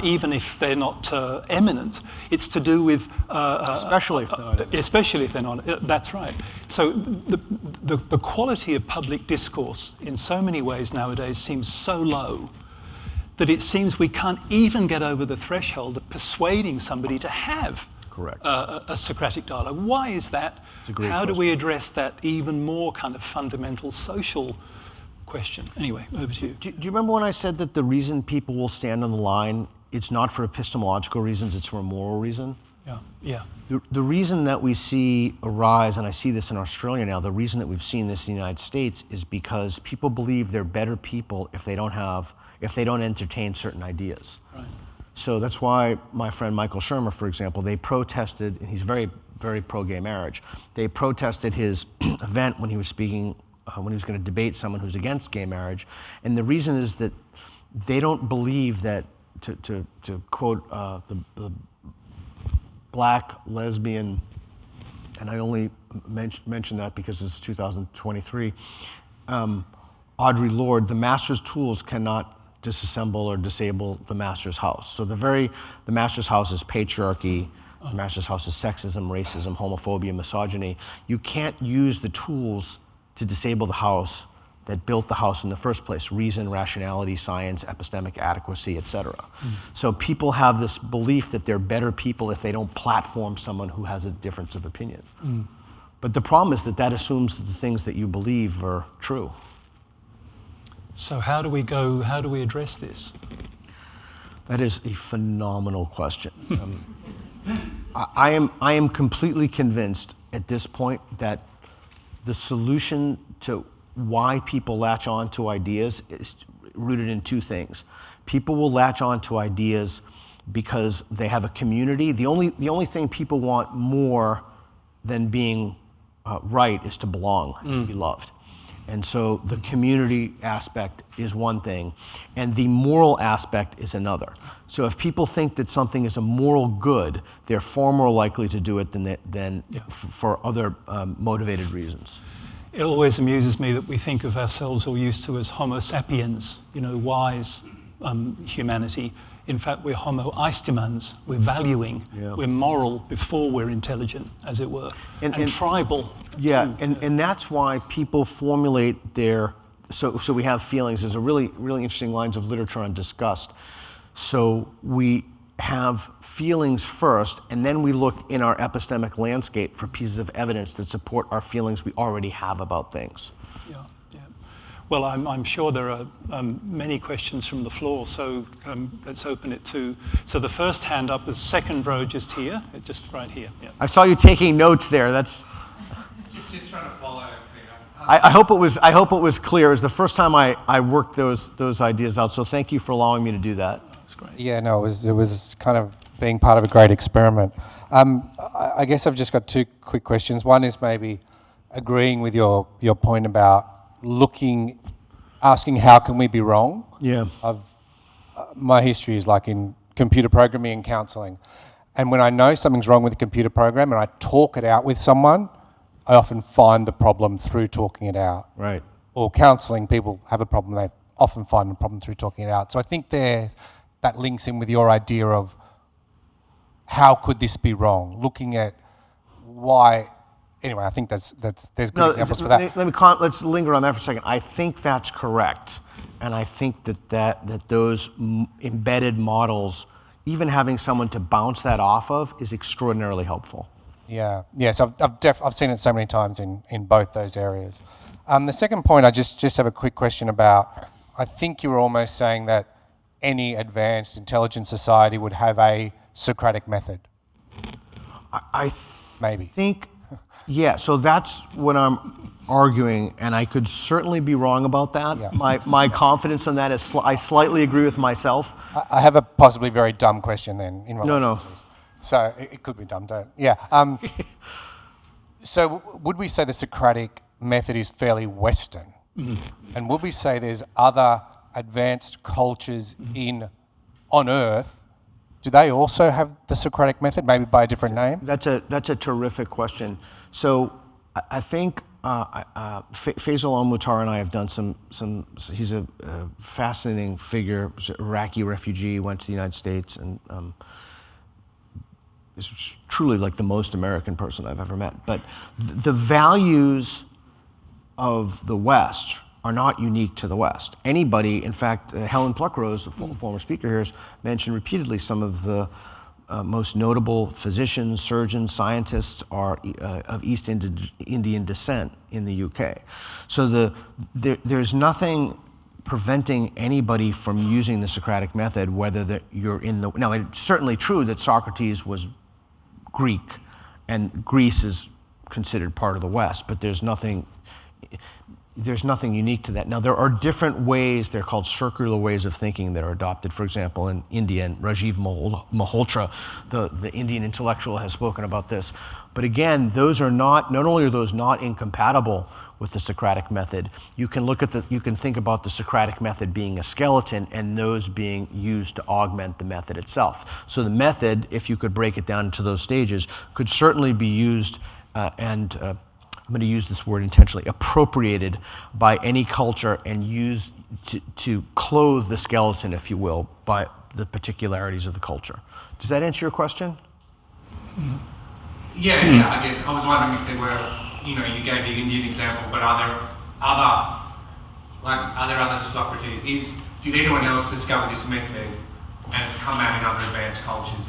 Even if they're not eminent, it's to do with Especially if they're not eminent. Especially if they're not. That's right. So the quality of public discourse in so many ways nowadays seems so low that it seems we can't even get over the threshold of persuading somebody to have Correct. A Socratic dialogue. Why is that? It's a great How do question. we address that even more kind of fundamental social question? Anyway, over to you. Do you remember when I said that the reason people will stand on the line, it's not for epistemological reasons, it's for a moral reason? Yeah. The reason that we see a rise, and I see this in Australia now, the reason that we've seen this in the United States is because people believe they're better people if they don't entertain certain ideas. Right. So that's why my friend Michael Shermer, for example, they protested, and he's very very pro-gay marriage. They protested his event when he was speaking, when he was going to debate someone who's against gay marriage, and the reason is that they don't believe that, to quote the black lesbian, and I only mention that because it's 2023, Audre Lorde, the master's tools cannot disassemble or disable the master's house. So the master's house is patriarchy, the master's house is sexism, racism, homophobia, misogyny. You can't use the tools to disable the house that built the house in the first place: reason, rationality, science, epistemic adequacy, etc. So people have this belief that they're better people if they don't platform someone who has a difference of opinion. But the problem is that assumes that the things that you believe are true. So how do we address this? That is a phenomenal question. I am completely convinced at this point that the solution to why people latch on to ideas is rooted in two things. People will latch on to ideas because they have a community. The only thing people want more than being right is to belong, to be loved. And so the community aspect is one thing, and the moral aspect is another. So if people think that something is a moral good, they're far more likely to do it than for other motivated reasons. It always amuses me that we think of ourselves, or used to, as Homo sapiens, wise humanity. In fact, we're Homo aestimans, we're valuing, we're moral before we're intelligent, as it were, and tribal. Yeah, too. And that's why people formulate so we have feelings. There's a really interesting lines of literature on disgust. So we have feelings first, and then we look in our epistemic landscape for pieces of evidence that support our feelings we already have about things. Yeah. Well, I'm sure there are many questions from the floor, so let's open it to. So the first hand up, the second row just here, just right here. Yeah. I saw you taking notes there. That's. Just trying to follow. I hope it was clear. It was the first time I worked those ideas out. So thank you for allowing me to do that. That's great. Yeah, no, it was kind of being part of a great experiment. I guess I've just got two quick questions. One is maybe agreeing with your point about asking how can we be wrong. Yeah. My history is like in computer programming and counselling, and when I know something's wrong with a computer program and I talk it out with someone, I often find the problem through talking it out. Right. Or counselling, people have a problem, they often find the problem through talking it out. So I think that links in with your idea of how could this be wrong? Looking at why. Anyway, I think there's good examples for that. Let's linger on that for a second. I think that's correct, and I think that those embedded models, even having someone to bounce that off of, is extraordinarily helpful. Yeah. Yes, I've seen it so many times in both those areas. The second point, I just have a quick question about. I think you were almost saying that any advanced intelligent society would have a Socratic method. Maybe. Think. Yeah, so that's what I'm arguing, and I could certainly be wrong about that. Yeah. My confidence in that is I slightly agree with myself. I have a possibly very dumb question then. No. So it could be dumb, don't. Yeah. So would we say the Socratic method is fairly Western? Mm-hmm. And would we say there's other advanced cultures on Earth? Do they also have the Socratic method, maybe by a different name? That's a terrific question. So I think Faisal Al-Mutar and I have done some. He's a fascinating figure, Iraqi refugee, went to the United States, and is truly like the most American person I've ever met. But the values of the West are not unique to the West. Anybody, in fact, Helen Pluckrose, the former speaker here, has mentioned repeatedly some of the most notable physicians, surgeons, scientists are of East Indian descent in the UK. So there's nothing preventing anybody from using the Socratic method, whether you're in the... Now, it's certainly true that Socrates was Greek, and Greece is considered part of the West, but there's nothing... there's nothing unique to that. Now, there are different ways, they're called circular ways of thinking that are adopted. For example, in India, and Rajiv Malhotra, the Indian intellectual, has spoken about this. But again, those are not only are those not incompatible with the Socratic method, you can think about the Socratic method being a skeleton and those being used to augment the method itself. So the method, if you could break it down into those stages, could certainly be used I'm going to use this word intentionally, appropriated by any culture and used to clothe the skeleton, if you will, by the particularities of the culture. Does that answer your question? Yeah, I guess I was wondering if there were, you gave the Indian example, but are there other Socrates? Did anyone else discover this method and it's come out in other advanced cultures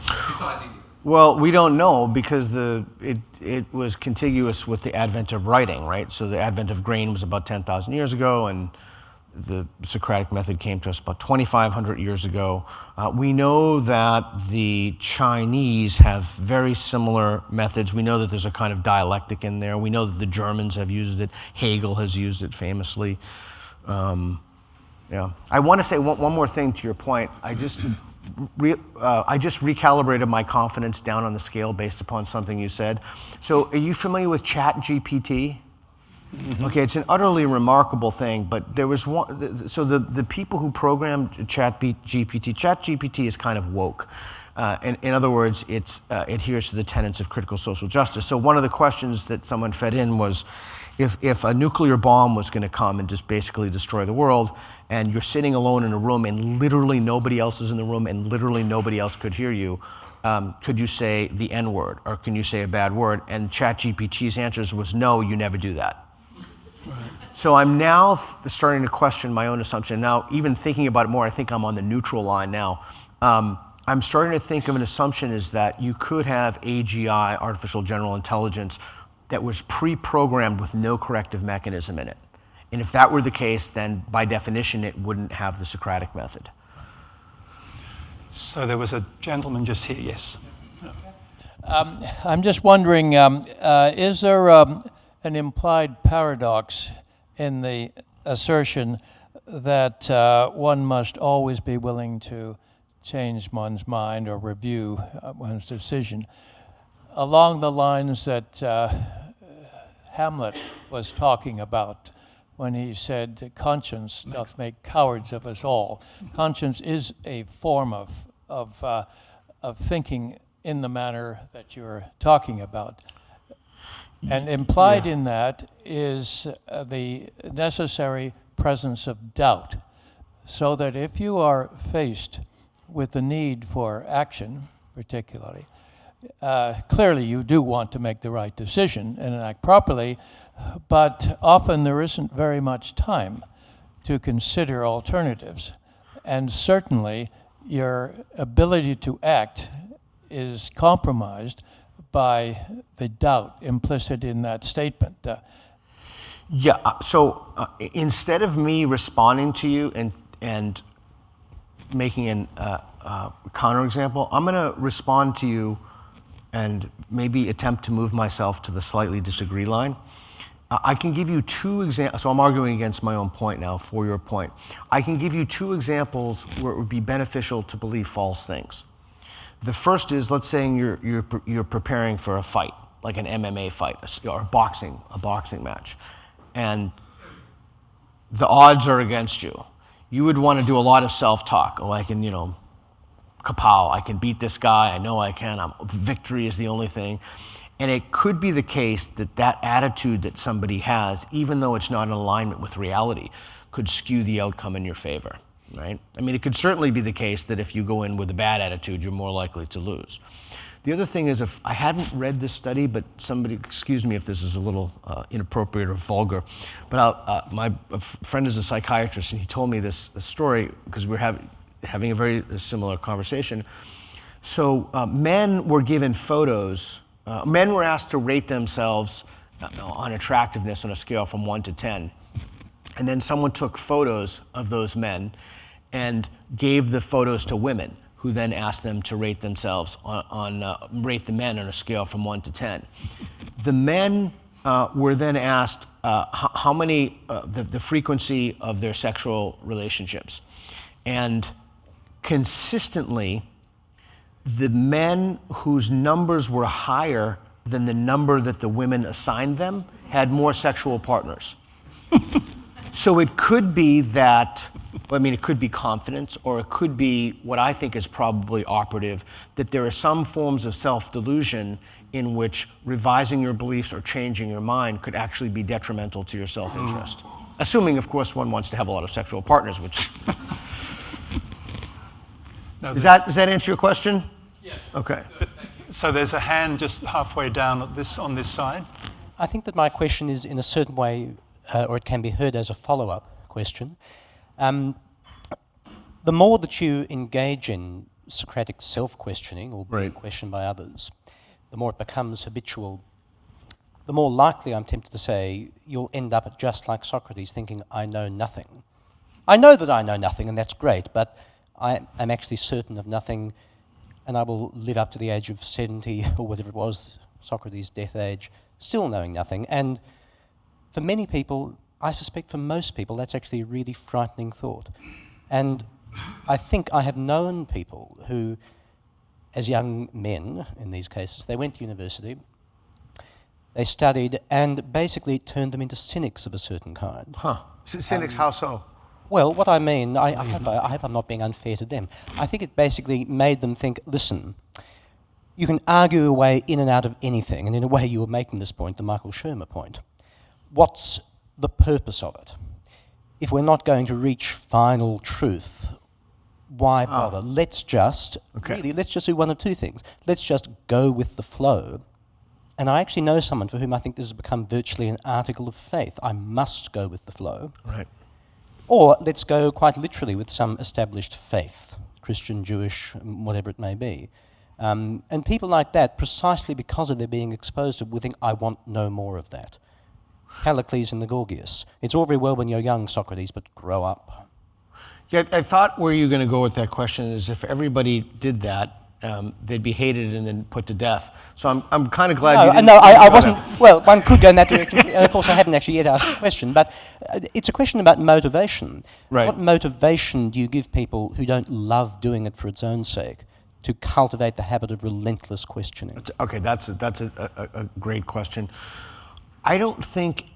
besides India? Well, we don't know because it was contiguous with the advent of writing, right? So the advent of grain was about 10,000 years ago, and the Socratic method came to us about 2,500 years ago. We know that the Chinese have very similar methods. We know that there's a kind of dialectic in there. We know that the Germans have used it. Hegel has used it famously. I want to say one more thing to your point. I just recalibrated my confidence down on the scale based upon something you said. So are you familiar with ChatGPT? Mm-hmm. Okay, it's an utterly remarkable thing, but there was one, so the people who programmed ChatGPT is kind of woke. In other words, it adheres to the tenets of critical social justice. So one of the questions that someone fed in was, if a nuclear bomb was going to come and just basically destroy the world, and you're sitting alone in a room and literally nobody else is in the room and literally nobody else could hear you, could you say the N-word or can you say a bad word? And ChatGPT's answers was no, you never do that. Right. So I'm now starting to question my own assumption. Now, even thinking about it more, I think I'm on the neutral line now. I'm starting to think of an assumption is that you could have AGI, artificial general intelligence, that was pre-programmed with no corrective mechanism in it. And if that were the case, then by definition, it wouldn't have the Socratic method. So there was a gentleman just here, yes. I'm just wondering, is there an implied paradox in the assertion that one must always be willing to change one's mind or review one's decision, along the lines that Hamlet was talking about when he said, "Conscience doth make cowards of us all." Conscience is a form of thinking in the manner that you're talking about. And implied in that is the necessary presence of doubt, so that if you are faced with the need for action, particularly, clearly you do want to make the right decision and act properly, but often there isn't very much time to consider alternatives. And certainly your ability to act is compromised by the doubt implicit in that statement. So instead of me responding to you and making a counterexample, I'm going to respond to you and maybe attempt to move myself to the slightly disagree line. I can give you two examples. So I'm arguing against my own point now for your point. I can give you two examples where it would be beneficial to believe false things. The first is, let's say you're preparing for a fight, like an MMA fight or a boxing match, and the odds are against you. You would want to do a lot of self-talk. Oh, I can, kapow, I can beat this guy. I know I can. Victory is the only thing. And it could be the case that attitude that somebody has, even though it's not in alignment with reality, could skew the outcome in your favor, right? I mean, it could certainly be the case that if you go in with a bad attitude, you're more likely to lose. The other thing is, if I hadn't read this study, but somebody, excuse me if this is a little inappropriate or vulgar, but my friend is a psychiatrist, and he told me this story because we're having a very similar conversation. So men were given photos. Men were asked to rate themselves on attractiveness on a scale from 1 to 10. And then someone took photos of those men and gave the photos to women, who then asked them to rate themselves rate the men on a scale from 1 to 10. The men were then asked how many, the frequency of their sexual relationships. And consistently, the men whose numbers were higher than the number that the women assigned them had more sexual partners. So it could be that, it could be confidence, or it could be what I think is probably operative, that there are some forms of self-delusion in which revising your beliefs or changing your mind could actually be detrimental to your self-interest. Assuming, of course, one wants to have a lot of sexual partners, which... Does that answer your question? Yeah. Okay. So there's a hand just halfway down on this side. I think that my question is in a certain way, or it can be heard as a follow-up question. The more that you engage in Socratic self-questioning or being questioned by others, the more it becomes habitual, the more likely, I'm tempted to say, you'll end up just like Socrates, thinking, I know nothing. I know that I know nothing, and that's great, but I am actually certain of nothing, and I will live up to the age of 70, or whatever it was, Socrates' death age, still knowing nothing. And for many people, I suspect for most people, that's actually a really frightening thought. And I think I have known people who, as young men in these cases, they went to university, they studied, and basically it turned them into cynics of a certain kind. Cynics, how so? Well, what I mean, I hope I'm not being unfair to them. I think it basically made them think, listen, you can argue your way in and out of anything, and in a way you were making this point, the Michael Shermer point. What's the purpose of it? If we're not going to reach final truth, why bother? Let's just do one of two things. Let's just go with the flow. And I actually know someone for whom I think this has become virtually an article of faith. I must go with the flow. Right. Or let's go quite literally with some established faith, Christian, Jewish, whatever it may be. And people like that, precisely because of their being exposed to it, will think, I want no more of that. Callicles and the Gorgias. It's all very well when you're young, Socrates, but grow up. Yeah, I thought where you're going to go with that question is if everybody did that, they'd be hated and then put to death. So I'm kind of glad you didn't. No, I wasn't. Well, one could go in that direction. And of course, I haven't actually yet asked the question. But it's a question about motivation. Right. What motivation do you give people who don't love doing it for its own sake to cultivate the habit of relentless questioning? Okay, that's a great question. I don't think,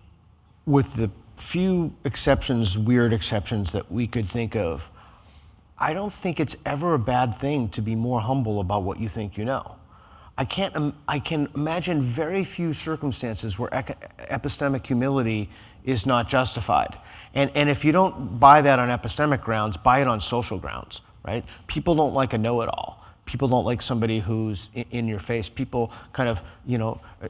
with the few exceptions, weird exceptions that we could think of, I don't think it's ever a bad thing to be more humble about what you think you know. I can imagine very few circumstances where epistemic humility is not justified. And if you don't buy that on epistemic grounds, buy it on social grounds, right? People don't like a know-it-all. People don't like somebody who's in your face. People kind of,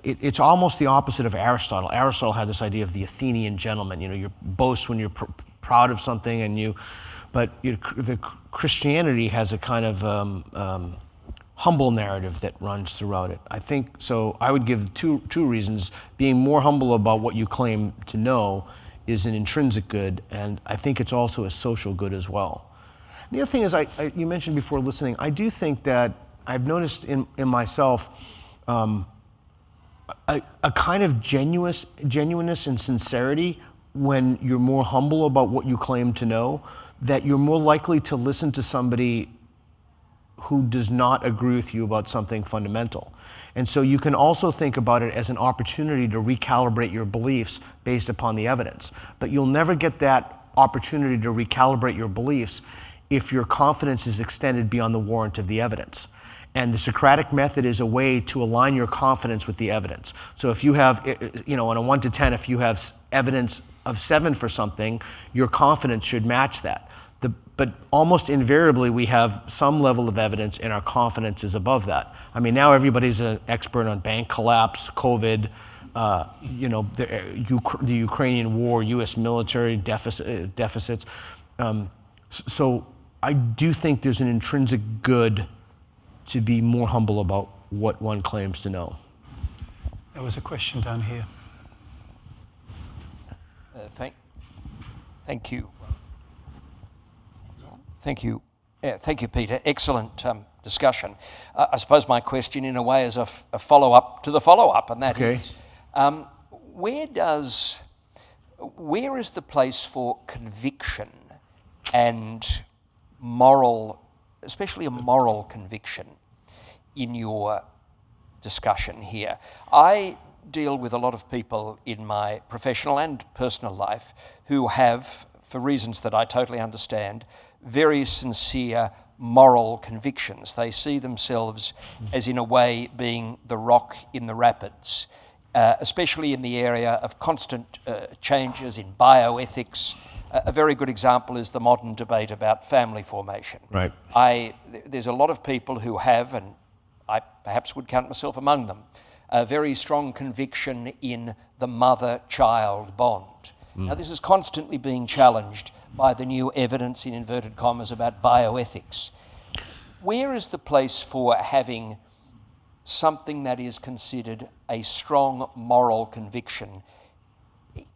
it's almost the opposite of Aristotle. Aristotle had this idea of the Athenian gentleman. You boast when you're proud of something, but the Christianity has a kind of humble narrative that runs throughout it. I think so. I would give two reasons. Being more humble about what you claim to know is an intrinsic good, and I think it's also a social good as well. The other thing is, you mentioned before listening, I do think that I've noticed in myself a kind of genuineness and sincerity when you're more humble about what you claim to know, that you're more likely to listen to somebody who does not agree with you about something fundamental. And so you can also think about it as an opportunity to recalibrate your beliefs based upon the evidence. But you'll never get that opportunity to recalibrate your beliefs if your confidence is extended beyond the warrant of the evidence. And the Socratic method is a way to align your confidence with the evidence. So if you have, on a 1 to 10, if you have evidence of 7 for something, your confidence should match that. But almost invariably, we have some level of evidence and our confidence is above that. I mean, now everybody's an expert on bank collapse, COVID, the Ukrainian war, US military deficits. So I do think there's an intrinsic good to be more humble about what one claims to know. There was a question down here. Thank you. Thank you, Peter. Excellent discussion. I suppose my question, in a way, is a follow-up to the follow-up, and that is, where is the place for conviction and moral, especially a moral conviction, in your discussion here? I deal with a lot of people in my professional and personal life who have, for reasons that I totally understand, very sincere moral convictions. They see themselves as, in a way, being the rock in the rapids, especially in the area of constant changes in bioethics. A very good example is the modern debate about family formation. Right. There's a lot of people who have, and I perhaps would count myself among them, a very strong conviction in the mother-child bond. Now, this is constantly being challenged by the new evidence, in inverted commas, about bioethics. Where is the place for having something that is considered a strong moral conviction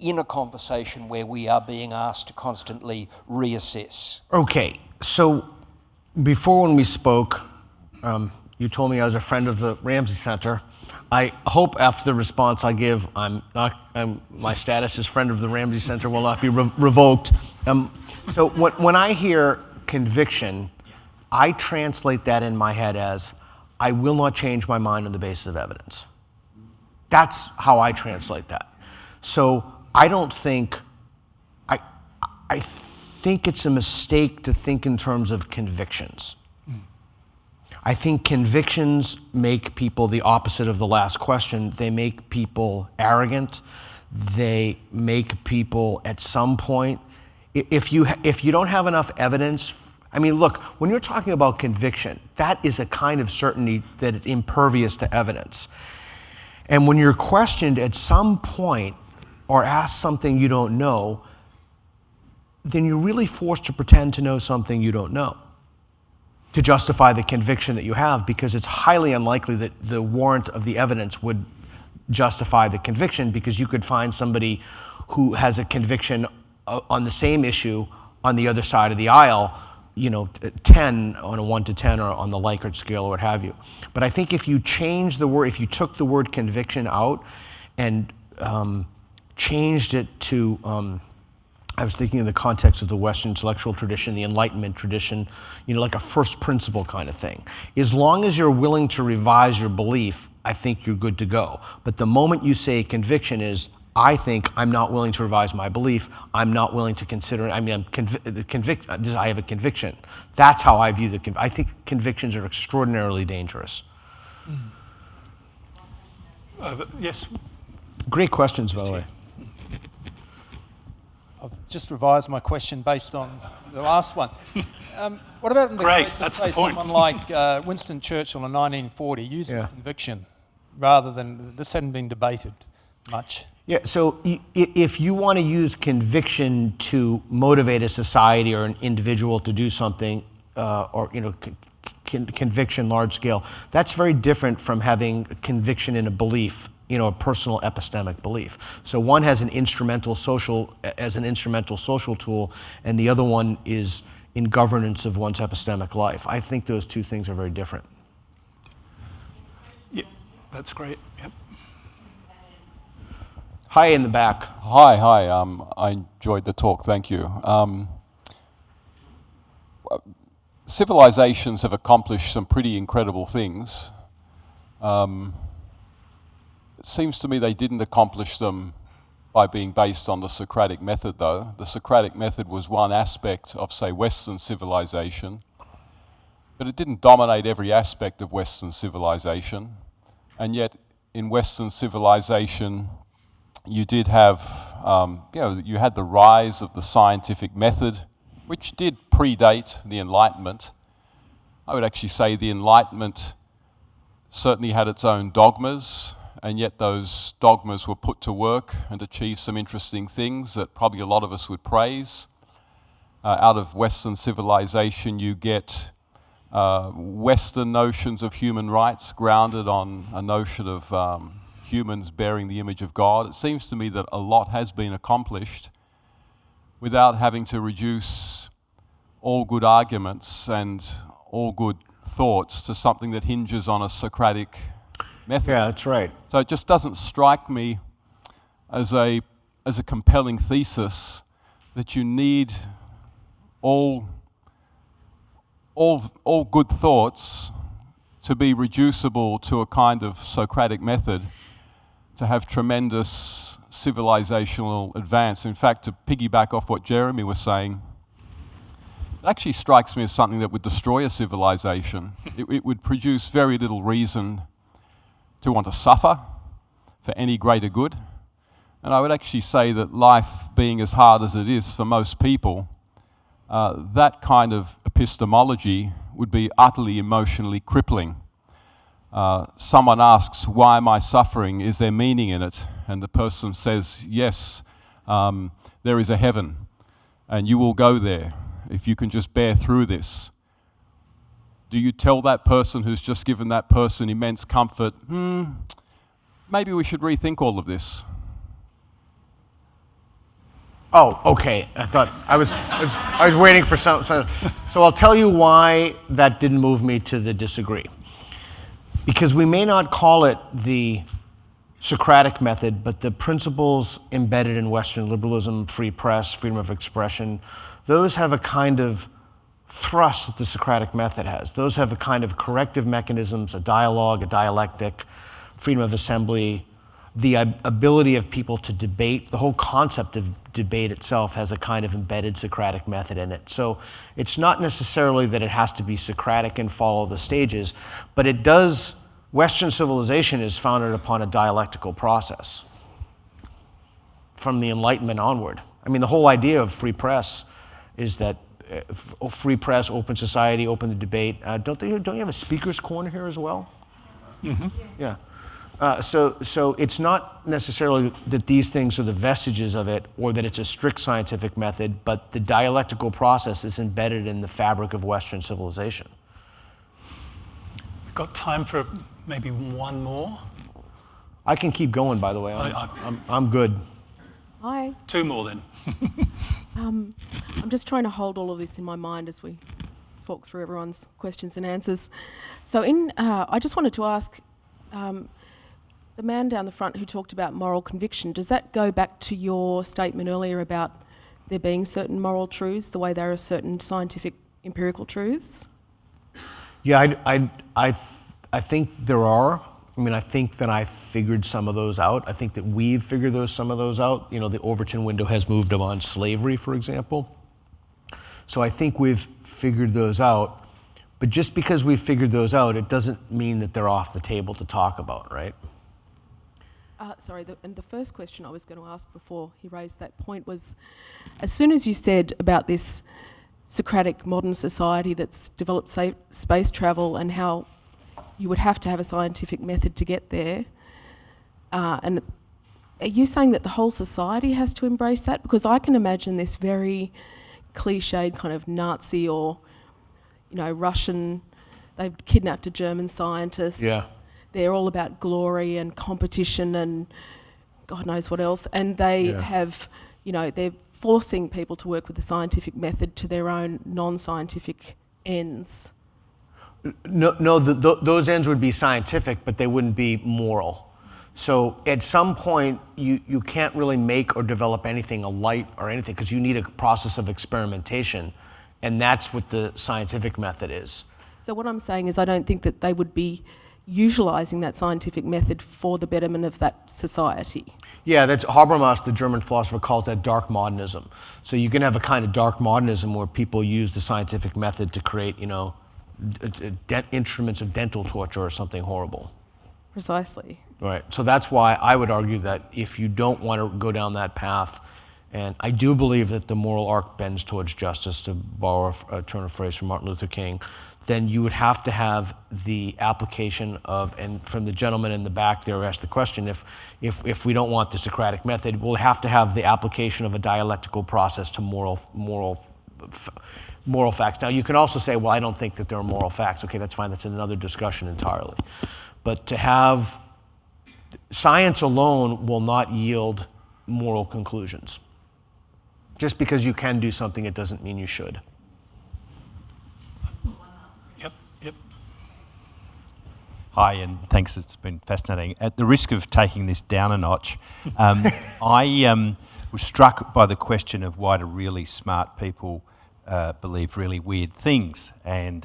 in a conversation where we are being asked to constantly reassess? Okay, so before when we spoke, you told me I was a friend of the Ramsey Center. I hope after the response I give, my status as friend of the Ramsey Center will not be revoked. So when I hear conviction, I translate that in my head as, I will not change my mind on the basis of evidence. That's how I translate that. So I don't think, I think it's a mistake to think in terms of convictions. I think convictions make people the opposite of the last question. They make people arrogant. They make people, at some point, if you don't have enough evidence, I mean, look, when you're talking about conviction, that is a kind of certainty that is impervious to evidence. And when you're questioned at some point or asked something you don't know, then you're really forced to pretend to know something you don't know to justify the conviction that you have, because it's highly unlikely that the warrant of the evidence would justify the conviction, because you could find somebody who has a conviction on the same issue on the other side of the aisle, 10 on a 1 to 10 or on the Likert scale or what have you. But I think if you change the word, if you took the word conviction out and changed it to, I was thinking in the context of the Western intellectual tradition, the Enlightenment tradition, like a first principle kind of thing. As long as you're willing to revise your belief, I think you're good to go. But the moment you say conviction is, I think I'm not willing to revise my belief, I'm not willing to consider, I have a conviction. That's how I view I think convictions are extraordinarily dangerous. Yes. Great questions, by the way. I've just revised my question based on the last one. What about in the case of, say, someone like Winston Churchill in 1940 uses conviction rather than, this hadn't been debated much? Yeah, so if you want to use conviction to motivate a society or an individual to do something, or conviction large scale, that's very different from having conviction in a belief, a personal epistemic belief. So one has an instrumental social tool, and the other one is in governance of one's epistemic life. I think those two things are very different. Yeah, that's great. Yep. Hi in the back. Hi. I enjoyed the talk, thank you. Civilizations have accomplished some pretty incredible things. It seems to me they didn't accomplish them by being based on the Socratic Method, though. The Socratic Method was one aspect of, say, Western civilization, but it didn't dominate every aspect of Western civilization. And yet, in Western civilization, you did have, you had the rise of the scientific method, which did predate the Enlightenment. I would actually say the Enlightenment certainly had its own dogmas, and yet those dogmas were put to work and achieved some interesting things that probably a lot of us would praise. Out of Western civilization, you get Western notions of human rights grounded on a notion of humans bearing the image of God. It seems to me that a lot has been accomplished without having to reduce all good arguments and all good thoughts to something that hinges on a Socratic method. Yeah, that's right. So it just doesn't strike me as a compelling thesis that you need all good thoughts to be reducible to a kind of Socratic method, to have tremendous civilizational advance. In fact, to piggyback off what Jeremy was saying, it actually strikes me as something that would destroy a civilization. It would produce very little reason to want to suffer for any greater good. And I would actually say that life being as hard as it is for most people, that kind of epistemology would be utterly emotionally crippling. Someone asks, why am I suffering? Is there meaning in it? And the person says, yes, there is a heaven, and you will go there if you can just bear through this. Do you tell that person who's just given that person immense comfort, maybe we should rethink all of this? Oh, okay. I was waiting for some. So I'll tell you why that didn't move me to the disagree. Because we may not call it the Socratic method, but the principles embedded in Western liberalism, free press, freedom of expression, those have a kind of thrust that the Socratic method has. Those have a kind of corrective mechanisms, a dialogue, a dialectic, freedom of assembly, the ability of people to debate. The whole concept of debate itself has a kind of embedded Socratic method in it. So it's not necessarily that it has to be Socratic and follow the stages, but it does. Western civilization is founded upon a dialectical process from the Enlightenment onward. I mean, the whole idea of free press is that free press, open society, open the debate. Don't you have a speaker's corner here as well? Mm-hmm. Yeah. So it's not necessarily that these things are the vestiges of it or that it's a strict scientific method, but the dialectical process is embedded in the fabric of Western civilization. We've got time for maybe one more. I can keep going, by the way. I'm good. Hi. Two more then. I'm just trying to hold all of this in my mind as we talk through everyone's questions and answers. So I just wanted to ask, the man down the front who talked about moral conviction, does that go back to your statement earlier about there being certain moral truths, the way there are certain scientific empirical truths? Yeah, I think there are. I mean, I think that I figured some of those out. I think that we've figured some of those out. You know, the Overton window has moved on slavery, for example. So I think we've figured those out. But just because we've figured those out, it doesn't mean that they're off the table to talk about, right? Sorry, and the first question I was going to ask before he raised that point was, as soon as you said about this Socratic modern society that's developed space travel and how you would have to have a scientific method to get there, and are you saying that the whole society has to embrace that? Because I can imagine this very cliched kind of Nazi or, Russian, they've kidnapped a German scientist. Yeah. They're all about glory and competition and God knows what else. And they have, they're forcing people to work with the scientific method to their own non-scientific ends. No, those ends would be scientific, but they wouldn't be moral. So at some point, you can't really make or develop anything, a light or anything, because you need a process of experimentation. And that's what the scientific method is. So what I'm saying is I don't think that they would be utilising that scientific method for the betterment of that society. Yeah, that's Habermas, the German philosopher, calls that dark modernism. So you can have a kind of dark modernism where people use the scientific method to create, instruments of dental torture or something horrible. Precisely. Right. So that's why I would argue that if you don't want to go down that path, and I do believe that the moral arc bends towards justice, to borrow a turn of phrase from Martin Luther King, then you would have to have the application of, and from the gentleman in the back there who asked the question, if we don't want the Socratic method, we'll have to have the application of a dialectical process to moral facts. Now you can also say, well, I don't think that there are moral facts. Okay, that's fine, that's another discussion entirely. But to have, science alone will not yield moral conclusions. Just because you can do something, it doesn't mean you should. Yep. Hi, and thanks. It's been fascinating. At the risk of taking this down a notch, I was struck by the question of why do really smart people believe really weird things, and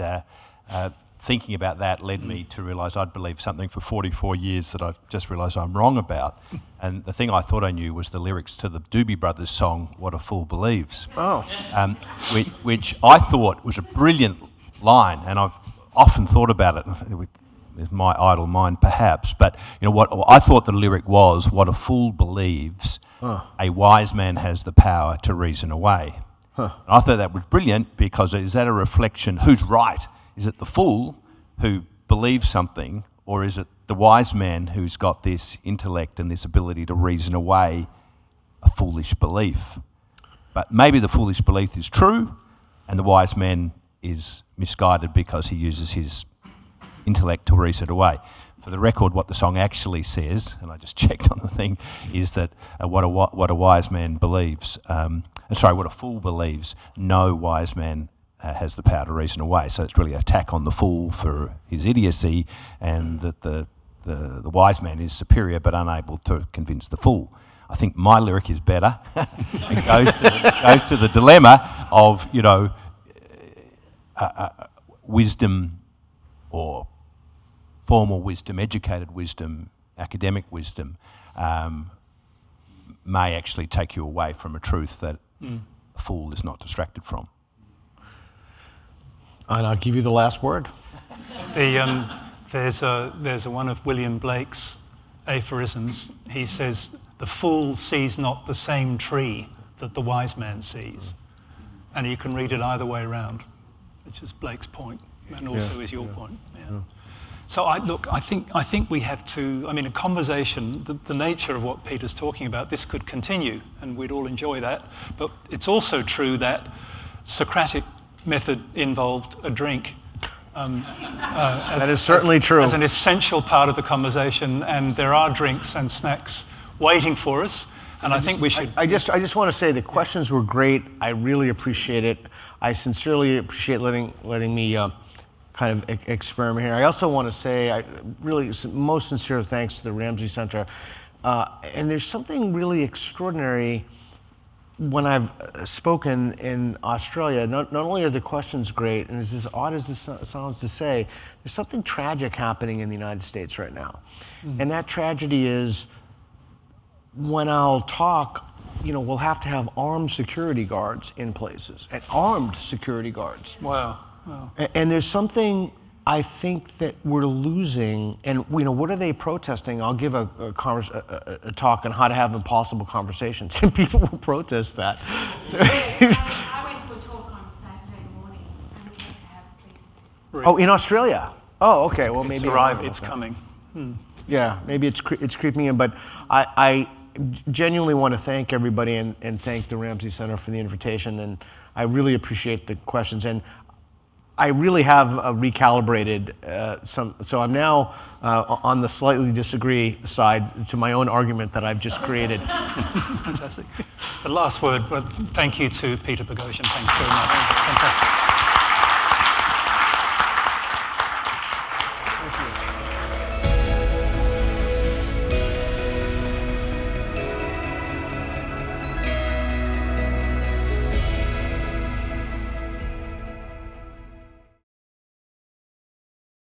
thinking about that led me to realise I'd believed something for 44 years that I've just realised I'm wrong about. And the thing I thought I knew was the lyrics to the Doobie Brothers song, What a Fool Believes. Oh. Which I thought was a brilliant line, and I've often thought about it. It's my idle mind, perhaps, but you know what I thought the lyric was: "What a fool believes, a wise man has the power to reason away." And I thought that was brilliant because is that a reflection? Who's right? Is it the fool who believes something, or is it the wise man who's got this intellect and this ability to reason away a foolish belief? But maybe the foolish belief is true, and the wise man is misguided because he uses his intellect to reason it away. For the record, what the song actually says, and I just checked on the thing, is that what a wise man believes, what a fool believes, no wise man has the power to reason away. So it's really an attack on the fool for his idiocy, and that the wise man is superior but unable to convince the fool. I think my lyric is better. It goes to the dilemma of, wisdom, or formal wisdom, educated wisdom, academic wisdom, may actually take you away from a truth that a fool is not distracted from. And I'll give you the last word. There's one of William Blake's aphorisms. He says, "The fool sees not the same tree that the wise man sees," and you can read it either way around, which is Blake's point, and also is your point. Yeah. So I think we have to. I mean, a conversation. The nature of what Peter's talking about, this could continue, and we'd all enjoy that. But it's also true that Socratic Method involved a drink. That is certainly true. As an essential part of the conversation, and there are drinks and snacks waiting for us. And I think we should. I just want to say the questions were great. I really appreciate it. I sincerely appreciate letting me kind of experiment here. I also want to say, most sincere thanks to the Ramsay Center. And there's something really extraordinary when I've spoken in Australia. Not only are the questions great, and as odd as this sounds to say, there's something tragic happening in the United States right now. And that tragedy is when I'll talk, we'll have to have armed security guards in places, and armed security guards. Wow. And there's something I think that we're losing. And what are they protesting? I'll give a talk on how to have impossible conversations, and people will protest that. I went to a talk on Saturday morning, and we had to have police. Oh, in Australia? Oh, okay. Well, maybe it's coming. Yeah, maybe it's creeping in. But I genuinely want to thank everybody and thank the Ramsay Center for the invitation. And I really appreciate the questions. And I really have recalibrated so I'm now on the slightly disagree side to my own argument that I've just created. Fantastic. The last word, thank you to Peter Boghossian. Thanks very much. Fantastic.